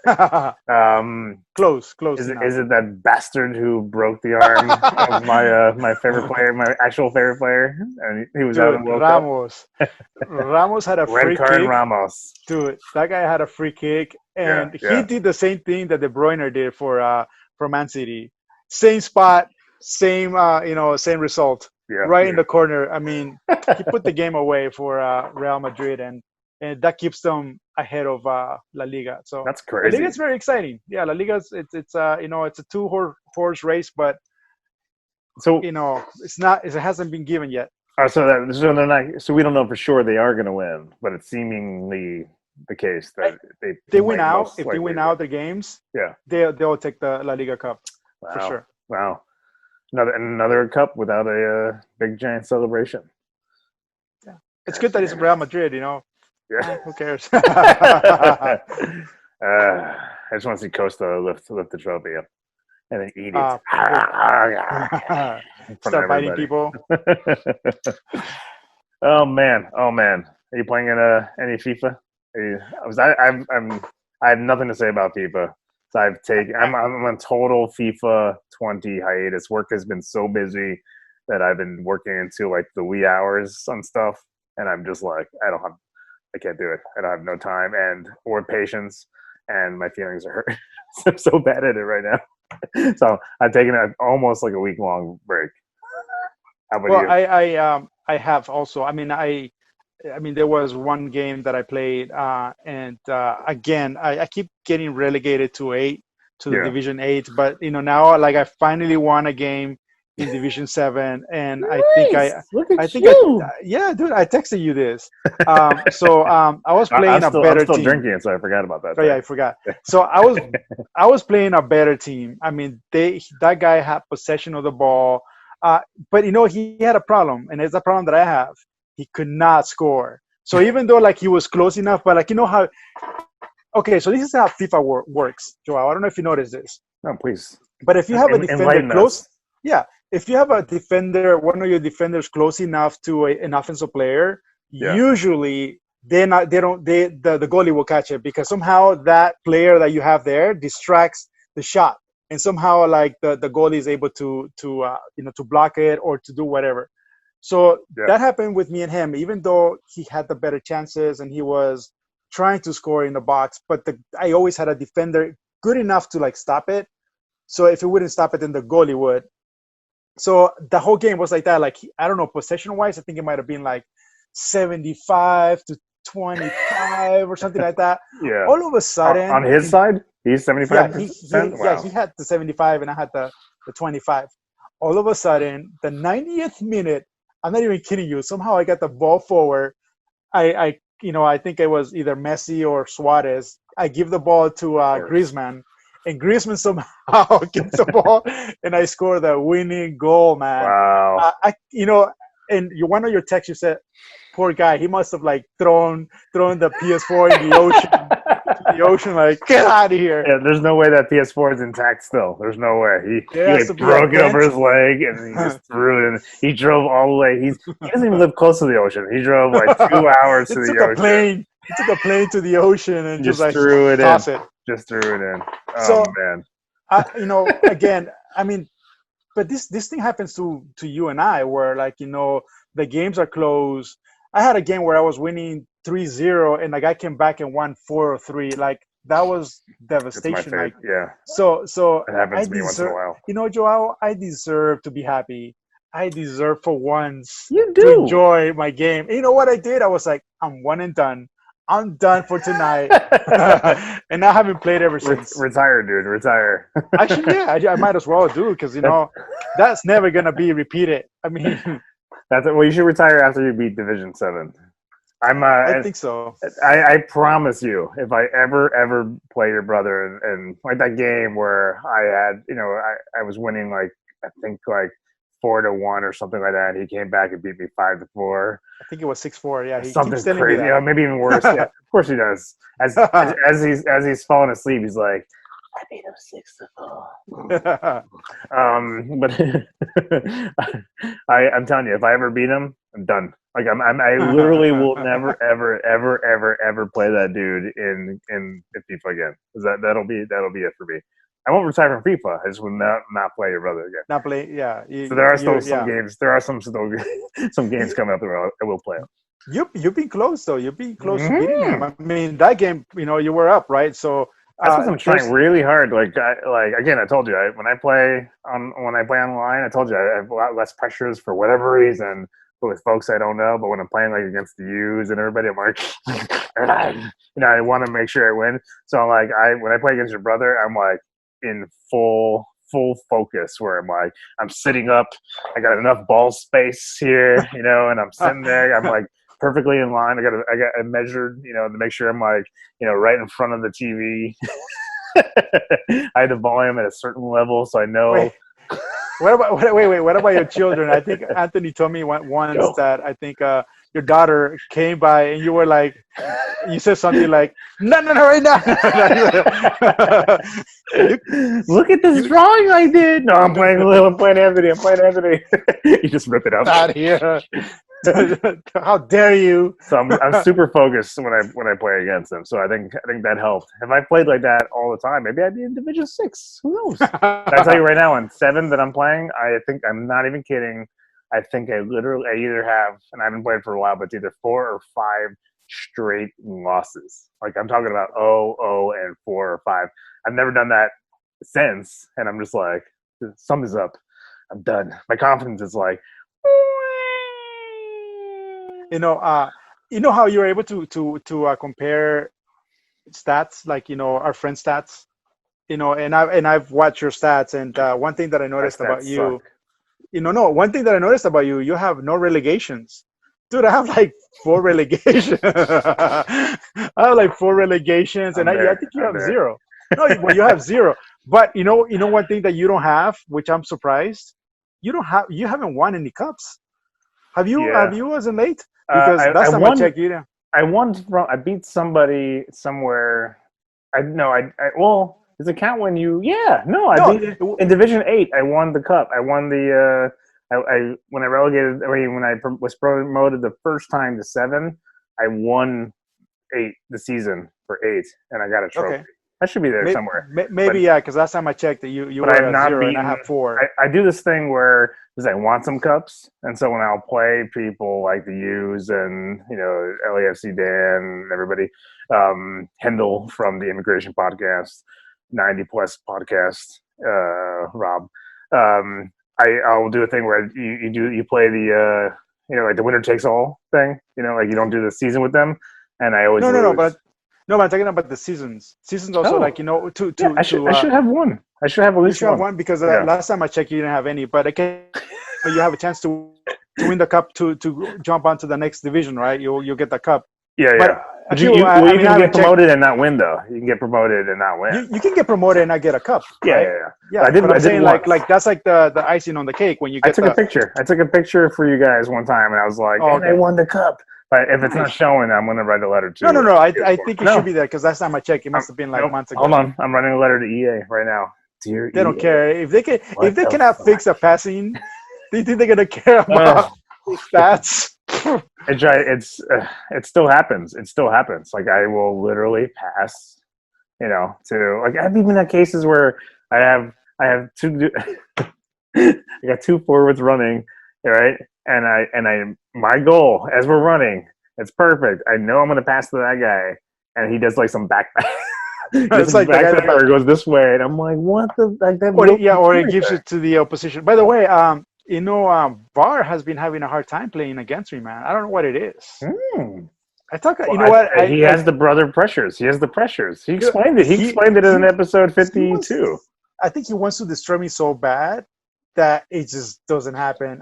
Close. Is it that bastard who broke the arm of my favorite player, my actual favorite player, and he was out in World Ramos. Ramos had a free kick. Ramos. Dude, that guy had a free kick, and he did the same thing that De Bruyne did for Man City. Same spot, same same result. Yeah, in the corner. I mean, he put the game away for Real Madrid, and that keeps them ahead of La Liga. So that's crazy. La Liga is very exciting. Yeah, La Liga it's a two-horse race, but it's not. It hasn't been given yet. So they're not. So we don't know for sure they are going to win, but it's seemingly the case that they win out. If they win out the games, they'll take the La Liga Cup for sure. Wow. Another cup without a big giant celebration. Yeah, it's good that it's Real Madrid. Yeah, who cares? I just want to see Costa lift the trophy up and then eat it. Start biting people. Oh man! Are you playing any FIFA? I have nothing to say about FIFA. So I'm on total FIFA 20 hiatus. Work has been so busy that I've been working into like the wee hours on stuff, and I'm just like I can't do it. I don't have no time or patience, and my feelings are hurt. I'm so bad at it right now. So I've taken almost like a week-long break. How about you? I have also. I mean, there was one game that I played, and again, I keep getting relegated to the Division 8. But now, like, I finally won a game in Division 7, and nice. I think dude, I texted you this. So I was playing a better team. I'm still drinking it, so I forgot about that. Oh, yeah, I forgot. So I was playing a better team. I mean, that guy had possession of the ball, but he had a problem, and it's a problem that I have. He could not score. So even though like he was close enough, but like how. Okay, so this is how FIFA works, Joao. I don't know if you noticed this. No, please. But if you have a defender close, if you have a defender, one of your defenders close enough to an offensive player, usually the goalie will catch it because somehow that player that you have there distracts the shot, and somehow like the goalie is able to block it or to do whatever. So that happened with me and him, even though he had the better chances and he was trying to score in the box, but I always had a defender good enough to like stop it. So if he wouldn't stop it, then the goalie would. So the whole game was like that. Like, I don't know, possession-wise, I think it might have been like 75 to 25 or something like that. Yeah. All of a sudden. On his side? He's 75%? He had the 75 and I had the 25. All of a sudden, the 90th minute, I'm not even kidding you. Somehow I got the ball forward. I think it was either Messi or Suarez. I give the ball to Griezmann, and Griezmann somehow gets the ball, and I score the winning goal, man. Wow. And one of your texts, you said, "Poor guy, he must have like thrown the PS4 in the ocean." The ocean, like, get out of here. Yeah, there's no way that PS4 is intact still. There's no way. He broke it over his leg and he just threw it in. He drove all the way. He doesn't even live close to the ocein. He drove like 2 hours to the ocean. He took a plane to the ocean and just like threw it toss in. It. Just threw it in. Oh, man. Again, I mean, but this thing happens to you and I where like, the games are close. I had a game where I was winning 3-0 and the guy came back and won 4-3. Like, that was devastation. It's my favorite. Yeah. So it happens to me once in a while. You know, Joao, I deserve to be happy. I deserve for once to enjoy my game. And you know what I did? I was like, I'm one and done. I'm done for tonight. And I haven't played ever since. Retire, dude. Retire. Actually, yeah, I might as well do, because, you know, that's never going to be repeated. I mean, well, you should retire after you beat Division 7. I think so. I promise you, if I ever play your brother and like that game where I had, you know, I was winning like, I think like 4-1 or something like that. He came back and beat me 5-4. I think it was 6-4. Yeah, he something keeps telling crazy. me that. Maybe even worse. Yeah, of course he does. As he's falling asleep, he's like, I beat him 6-4. But I'm telling you, if I ever beat him, I'm done. Like I literally will never ever play that dude in FIFA again. That'll be it for me. I won't retire from FIFA. I just will not play your brother again. Not play, yeah. So there are still some games. There are some games coming up that I will play. You've been close though. You've been close to beating him. I mean, that game, you know, you were up, right? So that's what I'm trying really hard. Like again, I told you when I play online, I told you I have a lot less pressures for whatever reason. But with folks I don't know, but when I'm playing like against the U's and everybody, I'm like, you know, I want to make sure I win. So like when I play against your brother, I'm like in full focus, where I'm like, I'm sitting up, I got enough ball space here, you know, and I'm sitting there, I'm like perfectly in line. I measured, you know, to make sure I'm like, you know, right in front of the TV. I had the volume at a certain level, so I know. Wait. What about your children? I think Anthony told me once that I think your daughter came by and you were like, you said something like, no, right now. Look at this drawing I did. No, I'm playing Anthony. You just rip it up. Out here. How dare you? So I'm super focused when I play against them. So I think that helped. If I played like that all the time, maybe I'd be in Division 6. Who knows? I tell you right now, in 7 that I'm playing, I think, I'm not even kidding, I think I either have, and I haven't played for a while, but it's either 4 or 5 straight losses. Like I'm talking about 0, and 4 or 5. I've never done that since, and I'm just like, something's up. I'm done. My confidence is like, you know how you're able to compare stats, like, you know, our friend stats, you know, and I've watched your stats, and one thing that I noticed about you, one thing that I noticed about you, you have no relegations. Dude, I have like 4 relegations. I have like 4 relegations, and I think you have 0. No, well, you have 0. But you know one thing that you don't have, which I'm surprised, you haven't won any cups. Have you? Yeah. Have you as in late? Because last time I checked, you know. I beat somebody somewhere. Well, does it count when you? Yeah, no, I beat it in Division 8. I won the cup. I won the. When I was promoted the first time to 7, I won 8 the season for 8, and I got a trophy. Okay. That should be there somewhere. Maybe, yeah, because last time I checked, you were at 0 and I have 4. I do this thing where I want some cups, and so when I'll play people like the U's and, you know, LAFC Dan and everybody, Hendel from the Immigration Podcast, 90 Plus Podcast, Rob, I'll do a thing where you play the you know, like the winner takes all thing, you know, like you don't do the season with them, and I always lose. But I'm talking about the seasons. Seasons also, like, you know, I should have one. I should have at least one. Because last time I checked, you didn't have any. But you have a chance to win the cup to jump onto the next division, right? You'll get the cup. Yeah, yeah. But you can get promoted and not win, though. You can get promoted and not win. You can get promoted and not get a cup. Right? Yeah. I'm saying like that's like the icing on the cake when you get. I took a picture for you guys one time, and I was like, I won the cup. But if it's not showing, I'm going to write a letter to. No. I think it should be there, because last time I checked, it must have been like months ago. Hold on, I'm writing a letter to EA right now. Dear they don't care if they cannot fix a passing. Do you think they're going to care about stats? It still happens. It still happens. Like I will literally pass. You know, to like I've even had cases where I have 2. I got 2 forwards running, right? And my goal as we're running, it's perfect. I know I'm going to pass to that guy, and he does like some back It's like the guy that goes this way, and I'm like, what the like that? Or it gives it to the opposition. By the way, VAR has been having a hard time playing against me, man. I don't know what it is. He has the brother pressures. He has the pressures. He explained it. He explained it in episode 52. I think he wants to destroy me so bad that it just doesn't happen.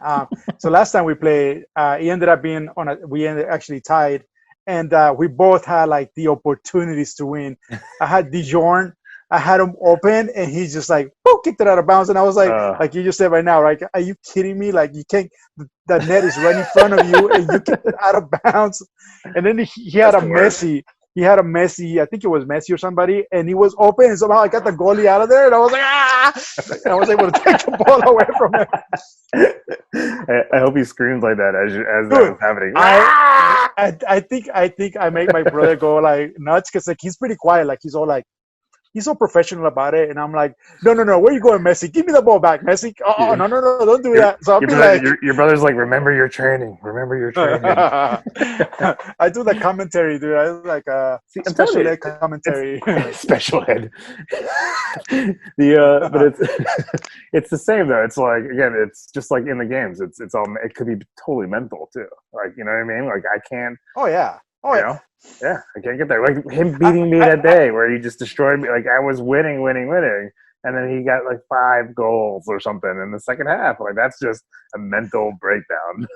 So last time we played, he ended up being we ended actually tied, and we both had like the opportunities to win. I had Dijon. I had him open, and he just like kicked it out of bounds. And I was like you just said right now, right? Are you kidding me? Like you can't. The net is right in front of you, and you kicked it out of bounds. And then he had a Messi. He had a Messi. I think it was Messi or somebody, and he was open. And somehow I got the goalie out of there, and I was like, And I was able to take the ball away from him. I hope he screams like that as that was happening. I think I make my brother go like nuts because like he's pretty quiet. Like he's so professional about it, and I'm like, no, where you going, Messi? Give me the ball back, Messi. Oh, no, don't do that. So your brother's like, remember your training. I do the commentary, dude. I do like special ed commentary. Special ed. But it's the same though. It's like again, it's just like in the games. It's all it could be totally mental too. Like you know what I mean? Like I can't. Oh yeah. Yeah, I can't get there. Like him beating me that day where he just destroyed me. Like I was winning, and then he got like 5 goals or something in the second half. Like that's just a mental breakdown.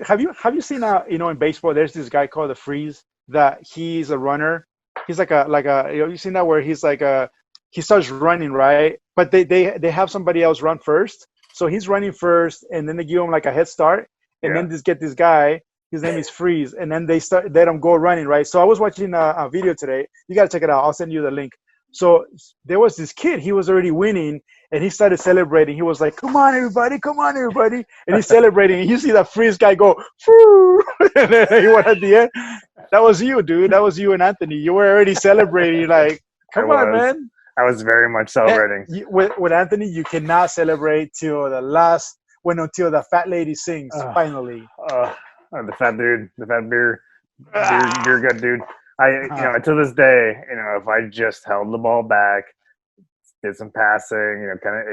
Have you seen in baseball? There's this guy called the Freeze that he's a runner. He's like a you seen that where he's like he starts running right, but they have somebody else run first, so he's running first, and then they give him like a head start, and then get this guy. His name is Freeze, and then they let him go running, right? So I was watching a video today. You got to check it out. I'll send you the link. So there was this kid. He was already winning, and he started celebrating. He was like, come on, everybody. And he's celebrating. And you see that Freeze guy go, and then he went at the end. That was you, dude. That was you and Anthony. You were already celebrating. Like, come on, man. I was very much celebrating. With Anthony, you cannot celebrate till until the fat lady sings, finally. The fat beer gut dude. To this day, if I just held the ball back, did some passing, kind of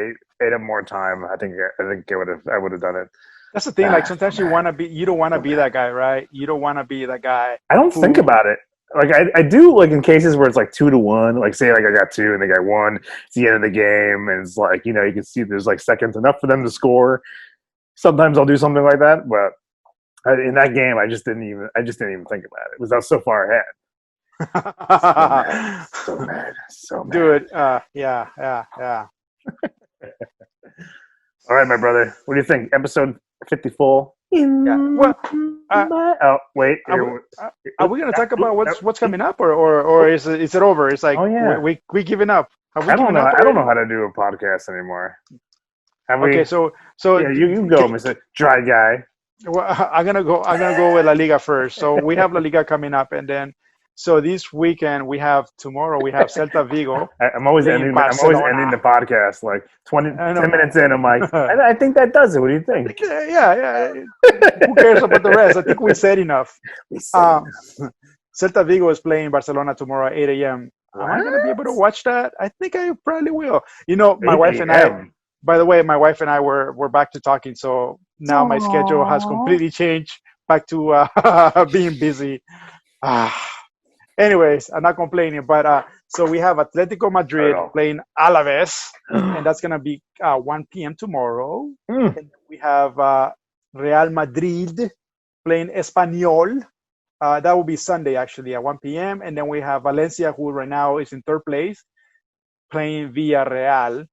ate up more time, I think I would have done it. That's the thing. Like sometimes you don't want to be that guy, right? You don't want to be that guy. I don't think about it. Like I do, like in cases where it's like 2-1, like say like I got 2 and they got 1. It's the end of the game, and it's like you can see there's like seconds enough for them to score. Sometimes I'll do something like that, but. In that game, I just didn't even think about it. I was so far ahead. So mad. Dude, yeah. All right, my brother. What do you think? Episode 54. Wait. Are we going to talk about what's coming up, or is it over? It's like we giving up. I don't know how to do a podcast anymore. Okay, so you go, Mr. Dry Guy. Well, I'm gonna go with La Liga first. So we have La Liga coming up, and then this weekend tomorrow we have Celta Vigo. I'm always ending the podcast like 10 minutes in. I'm like, I think that does it. What do you think? Yeah. Who cares about the rest? I think we said enough. Celta Vigo is playing Barcelona tomorrow at 8 a.m. Am I gonna be able to watch that? I think I probably will. My wife and I. By the way, my wife and I we're back to talking, so now my schedule has completely changed back to being busy. Anyways, I'm not complaining, but so we have Atletico Madrid playing Alaves, and that's gonna be 1 p.m. tomorrow. And we have Real Madrid playing Espanyol. That will be Sunday actually at 1 p.m. And then we have Valencia, who right now is in 3rd place, playing Villarreal.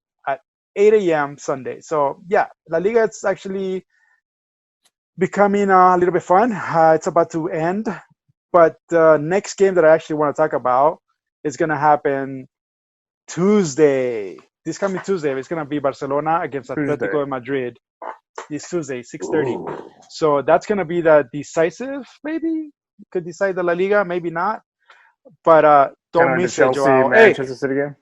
8 a.m. Sunday. So yeah, La Liga, it's actually becoming a little bit fun. It's about to end, but the next game that I actually want to talk about is going to happen Tuesday. This coming Tuesday, it's going to be Barcelona against Atletico de Madrid. This Tuesday, 6:30. So that's going to be the decisive, maybe. Could decide the La Liga, maybe not. But don't miss it, Joao. Manchester City game?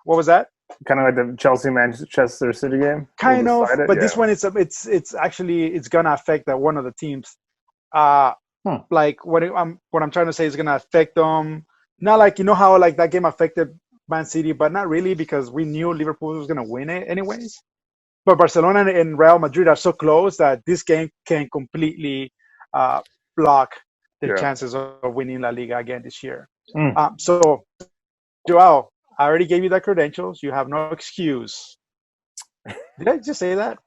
What was that? Kind of like the Chelsea-Manchester City game? Kind of, but this one, it's gonna affect one of the teams. Like what I'm trying to say is gonna affect them not like, you know how like that game affected Man City, but not really, because we knew Liverpool was going to win it anyways. But Barcelona and Real Madrid are so close that this game can completely block their chances of winning La Liga again this year. So, Joao, I already gave you the credentials. You have no excuse. Did I just say that?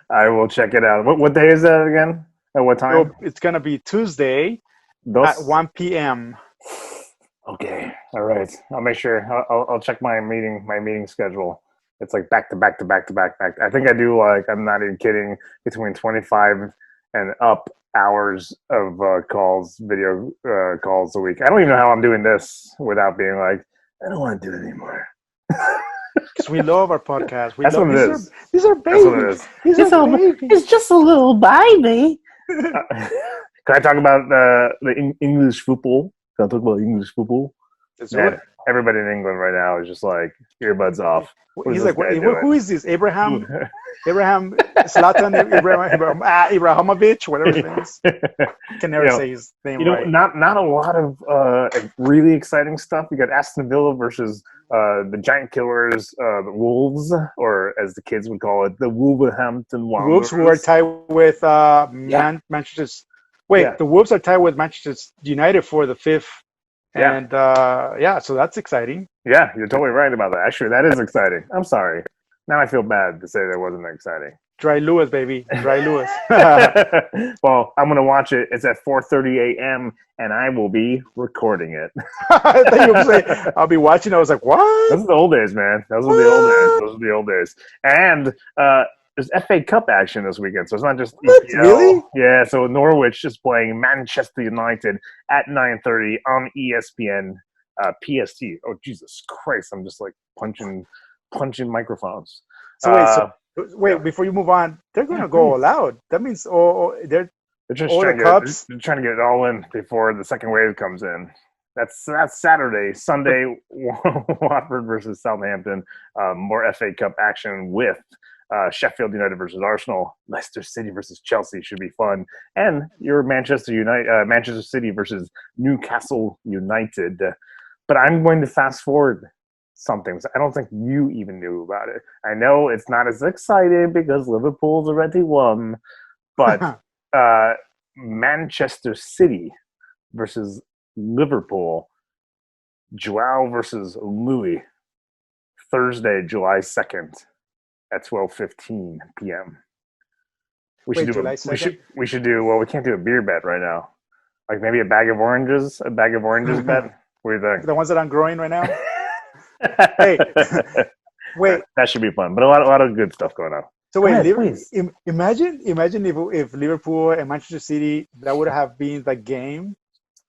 I will check it out. What day is that again? At what time? So it's going to be Tuesday at 1 p.m. Okay. All right. I'll make sure. I'll check my meeting schedule. It's like back to back to back to back. I think I do, like, I'm not even kidding, between 25 and up hours of video calls a week. I don't even know how I'm doing this without being like, I don't want to do it anymore. Because we love our podcast. That's what it is. These are babies. That's what it is. It's just a little baby. Can I talk about the English football? Can I talk about English football? Man, everybody in England right now is just like, earbuds off. He's like, who is this? Abraham Zlatan Ibrahimovic, whatever his name is. I can never say his name right. Not a lot of really exciting stuff. You got Aston Villa versus the Giant Killers, the Wolves, or as the kids would call it, the Wolverhampton Wanderers. Wolves, who are tied with Manchester. The Wolves are tied with Manchester United for the 5th. Yeah. And so that's exciting. Yeah, you're totally right about that. Actually, that is exciting. I'm sorry. Now I feel bad to say that wasn't exciting. Dry Lewis, baby. Dry Lewis. Well, I'm going to watch it. It's at 4:30 a.m. and I will be recording it. I thought you were saying, I'll be watching. I was like, what? Those are the old days, man. Those are the old days. And there's FA Cup action this weekend, so it's not just EPL. Really? Yeah, so Norwich is playing Manchester United at 9:30 on ESPN PST. Oh, Jesus Christ. I'm just like punching microphones. So wait, before you move on, they're going to go all out. That means they're just all trying they're trying to get it all in before the second wave comes in. That's Saturday. Sunday, Watford versus Southampton. More FA Cup action with Sheffield United versus Arsenal. Leicester City versus Chelsea should be fun. And your Manchester City versus Newcastle United. But I'm going to fast forward something. I don't think you even knew about it. I know it's not as exciting because Liverpool's already won, but Manchester City versus Liverpool, João versus Lui, Thursday, July 2nd at 12:15 p.m. We should do. Well, we can't do a beer bet right now. Like maybe a bag of oranges bet. The ones that I'm growing right now. Hey, wait. That should be fun, but a lot of good stuff going on. So wait, imagine if Liverpool and Manchester City, that would have been the game.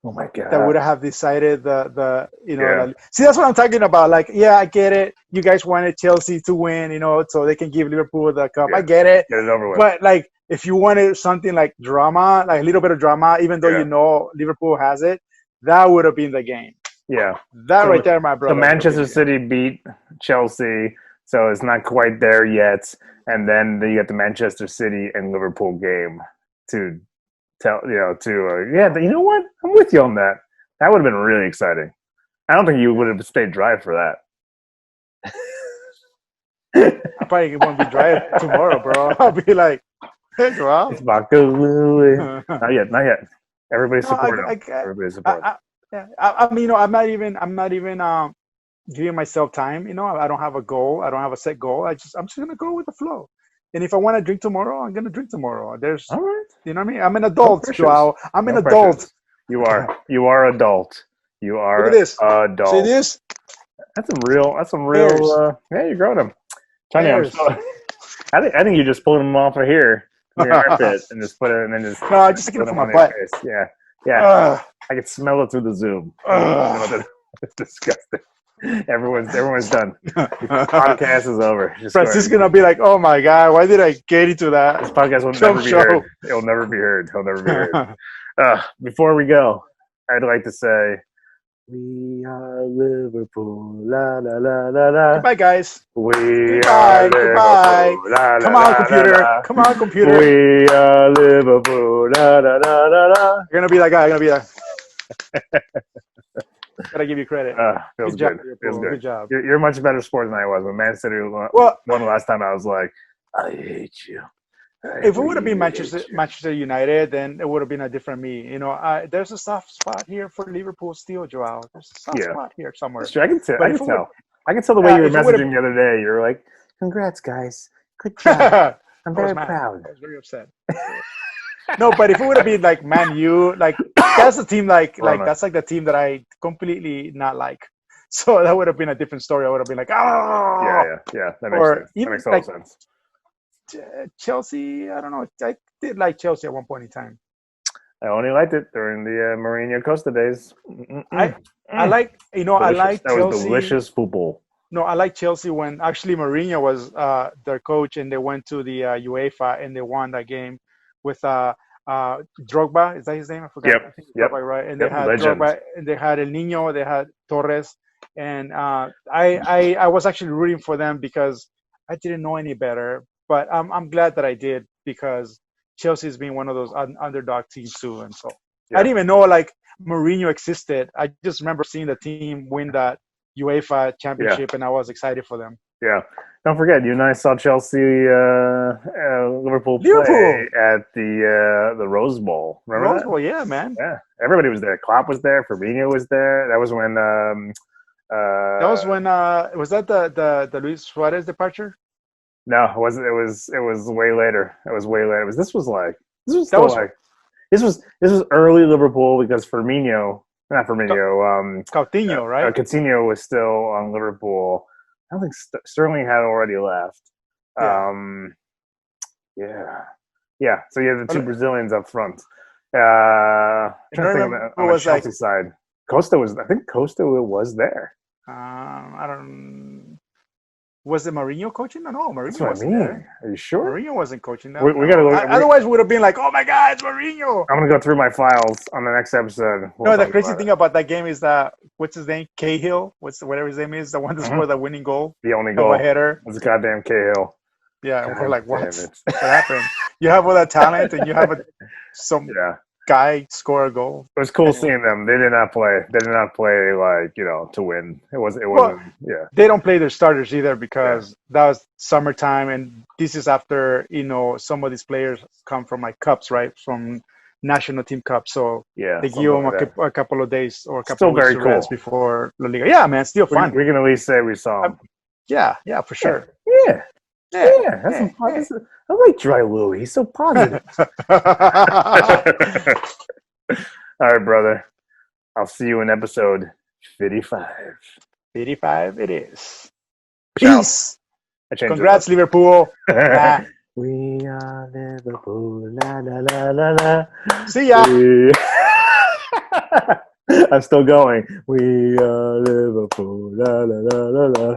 Oh my God! That would have decided see, that's what I'm talking about. Like, yeah, I get it. You guys wanted Chelsea to win, so they can give Liverpool the cup. I get it. Get it over with. But like, if you wanted something like drama, like a little bit of drama, even though Liverpool has it, that would have been the game. Yeah. Right there, my brother. So Manchester City beat Chelsea, so it's not quite there yet. And then you get the Manchester City and Liverpool game to tell, you know what? I'm with you on that. That would have been really exciting. I don't think you would have stayed dry for that. I probably won't be dry tomorrow, bro. I'll be like, hey, Joao. It's Vodka Louie. Not yet. Everybody support him. Everybody support him. Yeah, I mean, I'm not even giving myself time. I don't have a goal. I don't have a set goal. I'm just gonna go with the flow. And if I want to drink tomorrow, I'm gonna drink tomorrow. All right. You know what I mean? I'm an adult, Joao. I'm an adult. You are adult. You are. Look at this. Adult. See this? That's some real. Yeah, you're growing them. Tony, I think you just pulled them off of here, from your armpit, and just put it, and then just. No, I just took it from my butt. Yeah. I can smell it through the Zoom. It's disgusting. Everyone's done. The podcast is over. Francisco's gonna be like, "Oh my God, why did I get into that?" This podcast will never be heard. It'll never be heard. He'll never be heard. Before we go, I'd like to say, we are Liverpool. La la la la la. Goodbye, guys. Goodbye. La, Come on, computer. Come on, computer. We are Liverpool. La la la la la. You're gonna be that guy. Gotta give you credit. Feels Good job, good. Liverpool. Feels good. Good job. You're a much better sport than I was. When Man City won the last time, I was like, I hate you. If it would have been Manchester United, then it would have been a different me. You know, there's a soft spot here for Liverpool still, Joao. There's a soft spot here somewhere. That's true. I can tell. I can tell the way you were messaging the other day. You were like, "Congrats, guys. Good job. I'm very proud." I was very upset. No, but if it would have been like Man U, like that's the team, that's like the team that I completely not like. So that would have been a different story. I would have been like, yeah. That makes sense. That makes total sense. Chelsea, I don't know. I did like Chelsea at one point in time. I only liked it during the Mourinho Costa days. I like Chelsea. That was delicious football. No, I like Chelsea when actually Mourinho was their coach and they went to the UEFA and they won that game with Drogba. Is that his name? I forgot. Yep. I think Drogba, right? And they had legend. Drogba and they had El Nino, they had Torres, and I was actually rooting for them because I didn't know any better. But I'm glad that I did because Chelsea's been one of those underdog teams too, and so I didn't even know like Mourinho existed. I just remember seeing the team win that UEFA championship, and I was excited for them. Yeah, don't forget, you and I saw Chelsea Liverpool play at the Rose Bowl. Remember Rose Bowl, yeah, man. Yeah, everybody was there. Klopp was there. Firmino was there. That was when. Was that the Luis Suarez departure? No, it wasn't. It was way later. This was early Liverpool because Coutinho, right? Coutinho was still on Liverpool. I don't think Sterling had already left. Yeah. So you had the two Brazilians up front. Trying to think of on the Chelsea side. Costa was there. I don't. Was it Mourinho coaching? No, Mourinho wasn't there. Are you sure? Mourinho wasn't coaching. We got to look. Otherwise, we would have been like, "Oh my God, it's Mourinho!" I'm gonna go through my files on the next episode. The crazy thing about that game is that what's his name? Cahill. Whatever his name is, the one that scored the winning goal. The only goal. A header. It was goddamn Cahill. Yeah, and we're like, what? What happened? You have all that talent, and you have some guy score a goal. It was cool seeing them. They did not play like to win. It wasn't. They don't play their starters either because that was summertime, and this is after some of these players come from like cups, right? From national team cups. So they give them a couple of days or a couple of weeks to rest before La Liga. Yeah, man, still fun. We can at least say we saw them. Yeah, for sure. Yeah. I like Dry Louie. He's so positive. All right, brother. I'll see you in episode 55. 55 it is. Peace. Congrats, Liverpool. We are Liverpool. La la la la la. See ya. I'm still going. We are Liverpool. La la la la la.